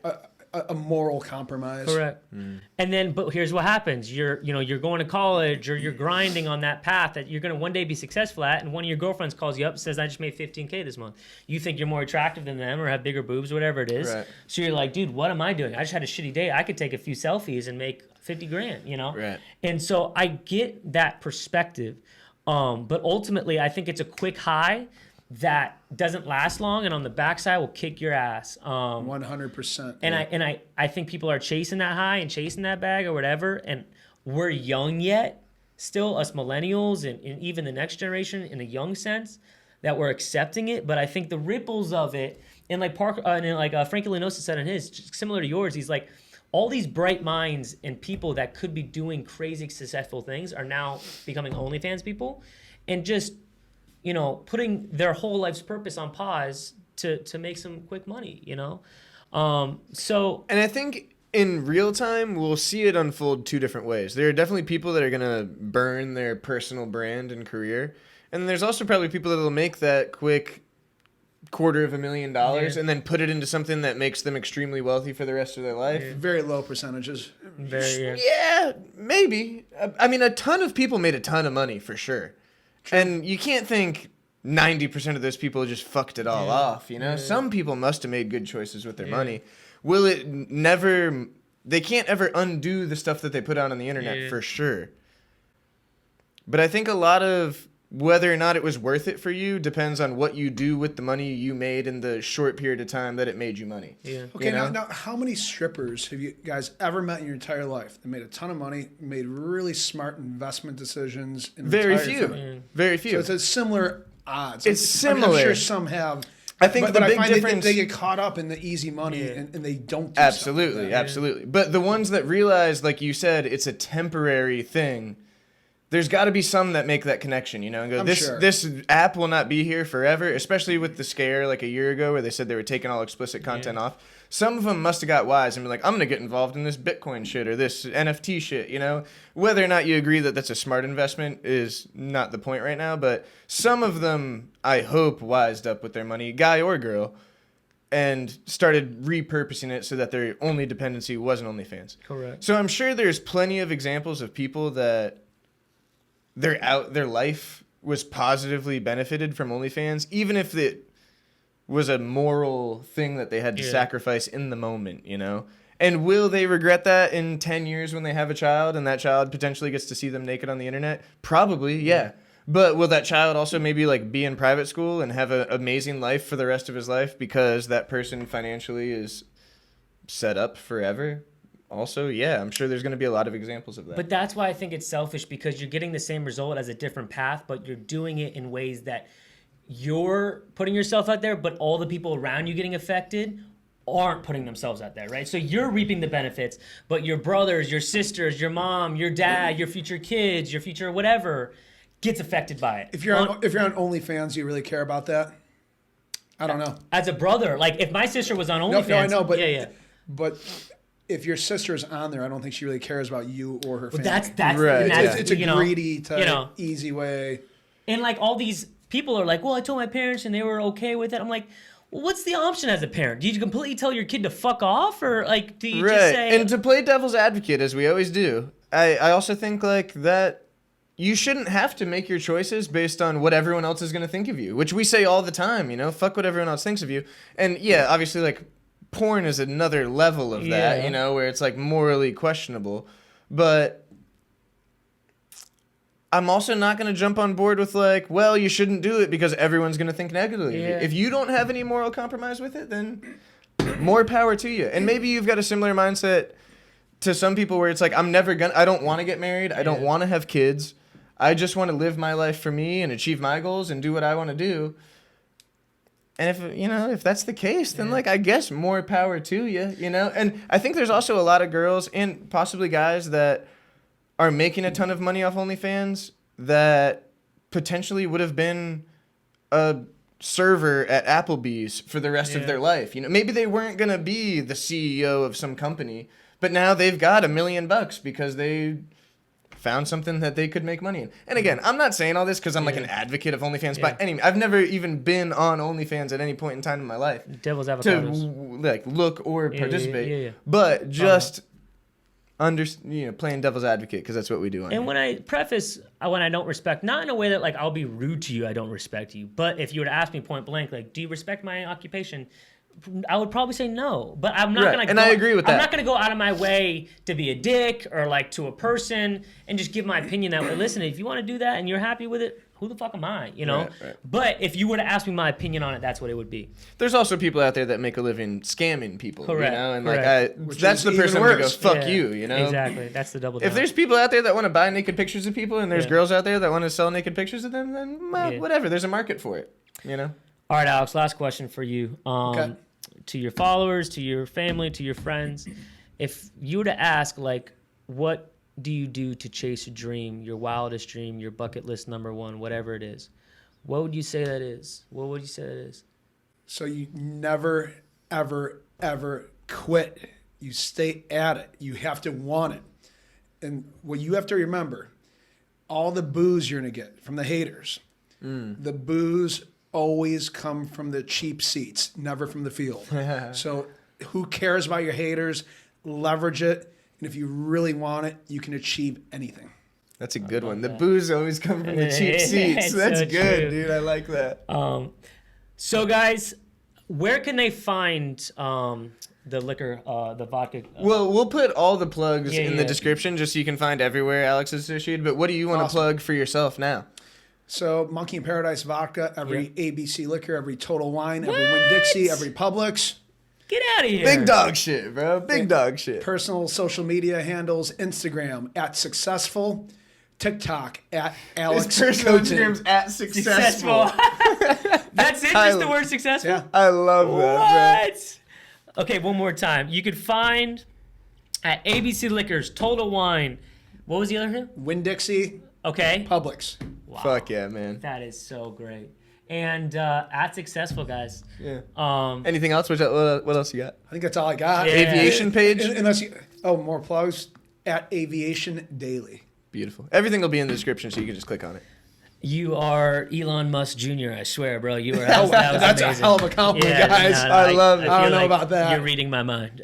Speaker 1: a moral compromise.
Speaker 2: Correct. And then, but here's what happens: you're going to college, or you're grinding on that path that you're going to one day be successful at, and one of your girlfriends calls you up and says, "I just made $15K this month." You think you're more attractive than them, or have bigger boobs, whatever it is.
Speaker 3: Right.
Speaker 2: So you're like, "Dude, what am I doing? I just had a shitty day. I could take a few selfies and make 50 grand."
Speaker 3: Right.
Speaker 2: And so I get that perspective, but ultimately, I think it's a quick high that doesn't last long, and on the backside will kick your ass.
Speaker 1: 100%.
Speaker 2: And I think people are chasing that high and chasing that bag or whatever, and we're young yet, still us millennials and even the next generation in a young sense that we're accepting it. But I think the ripples of it, and like Frankie Lanosa said in his, similar to yours, he's like, all these bright minds and people that could be doing crazy successful things are now becoming OnlyFans people, and just putting their whole life's purpose on pause to make some quick money, So.
Speaker 3: And I think in real time, we'll see it unfold two different ways. There are definitely people that are going to burn their personal brand and career. And there's also probably people that will make that quick $250,000 and then put it into something that makes them extremely wealthy for the rest of their life.
Speaker 1: Yeah. Very low percentages.
Speaker 3: Yeah, maybe. I mean, a ton of people made a ton of money for sure. True. And you can't think 90% of those people just fucked it all off, Some people must have made good choices with their money. Will it never... They can't ever undo the stuff that they put out on the internet, for sure. But I think a lot of whether or not it was worth it for you depends on what you do with the money you made in the short period of time that it made you money.
Speaker 2: Yeah.
Speaker 1: Okay, now how many strippers have you guys ever met in your entire life? They made a ton of money, made really smart investment decisions.
Speaker 3: Very few. Very few.
Speaker 1: So it's a similar odds.
Speaker 3: It's similar.
Speaker 1: I'm sure some have.
Speaker 3: I think
Speaker 1: but
Speaker 3: the big
Speaker 1: I find
Speaker 3: difference...
Speaker 1: they get caught up in the easy money and they don't do
Speaker 3: Absolutely. But the ones that realize, like you said, it's a temporary thing, there's got to be some that make that connection, and go, this app will not be here forever, especially with the scare like a year ago where they said they were taking all explicit content off. Some of them must have got wise and be like, I'm going to get involved in this Bitcoin shit or this NFT shit, Whether or not you agree that that's a smart investment is not the point right now, but some of them, I hope, wised up with their money, guy or girl, and started repurposing it so that their only dependency wasn't OnlyFans.
Speaker 2: Correct.
Speaker 3: So I'm sure there's plenty of examples of people that their life was positively benefited from OnlyFans, even if it was a moral thing that they had to sacrifice in the moment, And will they regret that in 10 years when they have a child and that child potentially gets to see them naked on the internet? Probably, yeah. But will that child also maybe be in private school and have an amazing life for the rest of his life because that person financially is set up forever? Also, yeah, I'm sure there's going to be a lot of examples of that.
Speaker 2: But that's why I think it's selfish, because you're getting the same result as a different path, but you're doing it in ways that you're putting yourself out there, but all the people around you getting affected aren't putting themselves out there, right? So you're reaping the benefits, but your brothers, your sisters, your mom, your dad, your future kids, your future whatever gets affected by it.
Speaker 1: If you're on OnlyFans, do you really care about that? I don't know.
Speaker 2: As a brother, like if my sister was on OnlyFans,
Speaker 1: no, I know, but
Speaker 2: yeah.
Speaker 1: But if your sister's on there, I don't think she really cares about you or her family.
Speaker 2: That's
Speaker 3: Right.
Speaker 1: It's a greedy type, easy way.
Speaker 2: And like all these people are like, well, I told my parents and they were okay with it. I'm like, well, what's the option as a parent? Do you completely tell your kid to fuck off, or like do you just say?
Speaker 3: And to play devil's advocate, as we always do, I also think like that. You shouldn't have to make your choices based on what everyone else is going to think of you, which we say all the time, fuck what everyone else thinks of you. And yeah, obviously like porn is another level of that, where it's like morally questionable. But I'm also not going to jump on board with like, well, you shouldn't do it because everyone's going to think negatively.
Speaker 2: Yeah.
Speaker 3: If you don't have any moral compromise with it, then more power to you. And maybe you've got a similar mindset to some people where it's like, I don't want to get married. I don't want to have kids. I just want to live my life for me and achieve my goals and do what I want to do. And if that's the case, then like I guess more power to you, And I think there's also a lot of girls and possibly guys that are making a ton of money off OnlyFans that potentially would have been a server at Applebee's for the rest of their life. Maybe they weren't going to be the CEO of some company, but now they've got $1 million because they found something that they could make money in. And again, I'm not saying all this because I'm like an advocate of OnlyFans by any means. I've never even been on OnlyFans at any point in time in my life.
Speaker 2: Devil's
Speaker 3: to
Speaker 2: avocados.
Speaker 3: like look or participate.
Speaker 2: Yeah.
Speaker 3: But just playing devil's advocate because that's what we do on
Speaker 2: And
Speaker 3: here.
Speaker 2: when I preface when I don't respect, not in a way that like I'll be rude to you, I don't respect you. But if you were to ask me point blank, like, do you respect my occupation? I would probably say no, but I'm not gonna.
Speaker 3: And I agree with that.
Speaker 2: I'm not gonna go out of my way to be a dick or like to a person and just give my opinion that way. Listen, if you want to do that and you're happy with it, who the fuck am I?
Speaker 3: Right.
Speaker 2: But if you were to ask me my opinion on it, that's what it would be.
Speaker 3: There's also people out there that make a living scamming people,
Speaker 2: Correct.
Speaker 3: And
Speaker 2: Correct.
Speaker 3: like that's the person I'm gonna go fuck you,
Speaker 2: Exactly. That's the double down.
Speaker 3: If there's people out there that want to buy naked pictures of people and there's girls out there that want to sell naked pictures of them, then whatever. There's a market for it,
Speaker 2: All right, Alex. Last question for you.
Speaker 1: Okay.
Speaker 2: To your followers, to your family, to your friends, if you were to ask, like, what do you do to chase a dream, your wildest dream, your bucket list number one, whatever it is, what would you say that is? What would you say that is?
Speaker 1: So you never, ever, ever quit. You stay at it. You have to want it. And what you have to remember, all the boos you're going to get from the haters, the boos always come from the cheap seats, never from the field. So who cares about your haters? Leverage it. And if you really want it, you can achieve anything.
Speaker 3: That's a good one. The boos always come from the cheap seats. That's
Speaker 2: so
Speaker 3: good,
Speaker 2: true.
Speaker 3: dude. I like that.
Speaker 2: So, guys, where can they find the liquor, the vodka?
Speaker 3: Well, we'll put all the plugs in the description just so you can find everywhere Alex is associated. But what do you want to plug for yourself now?
Speaker 1: So Monkey in Paradise Vodka, every ABC Liquor, every Total Wine, every Winn-Dixie, every Publix.
Speaker 2: Get out of here.
Speaker 3: Big dog shit, bro. Big dog shit.
Speaker 1: Personal social media handles, Instagram @successful, TikTok @Alex
Speaker 3: personal
Speaker 1: Kowtun.
Speaker 3: Instagram's @successful.
Speaker 2: That's it? Just the word successful?
Speaker 1: Yeah.
Speaker 3: I love that,
Speaker 2: What? Okay, one more time. You could find at ABC Liquors, Total Wine. What was the other thing?
Speaker 1: Winn-Dixie,
Speaker 2: Okay.
Speaker 1: Publix.
Speaker 3: bro. Fuck yeah, man.
Speaker 2: That is so great. And at Successful, guys.
Speaker 3: Yeah. Anything else? What else you got?
Speaker 1: I think that's all I got.
Speaker 2: Yeah.
Speaker 3: Aviation page?
Speaker 1: Unless you, more plugs @Aviation Daily.
Speaker 3: Beautiful. Everything will be in the description so you can just click on it.
Speaker 2: You are Elon Musk Jr., I swear, bro. You are. That was
Speaker 1: That's
Speaker 2: amazing.
Speaker 1: a hell of a compliment, guys.
Speaker 3: I love it.
Speaker 1: I don't
Speaker 2: feel
Speaker 1: know about that.
Speaker 2: You're reading my mind.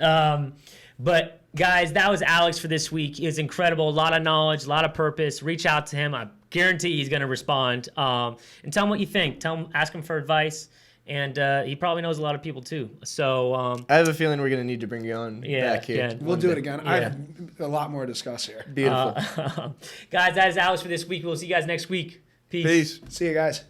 Speaker 2: But guys, that was Alex for this week. It's incredible. A lot of knowledge, a lot of purpose. Reach out to him. I guarantee he's going to respond. And tell him what you think. Ask him for advice. And he probably knows a lot of people too. So
Speaker 3: I have a feeling we're going to need to bring you on back here.
Speaker 2: again.
Speaker 1: We'll do it again. I have a lot more to discuss here.
Speaker 3: Beautiful.
Speaker 2: Guys, that is Alex for this week. We'll see you guys next week. Peace.
Speaker 3: Peace.
Speaker 1: See you guys.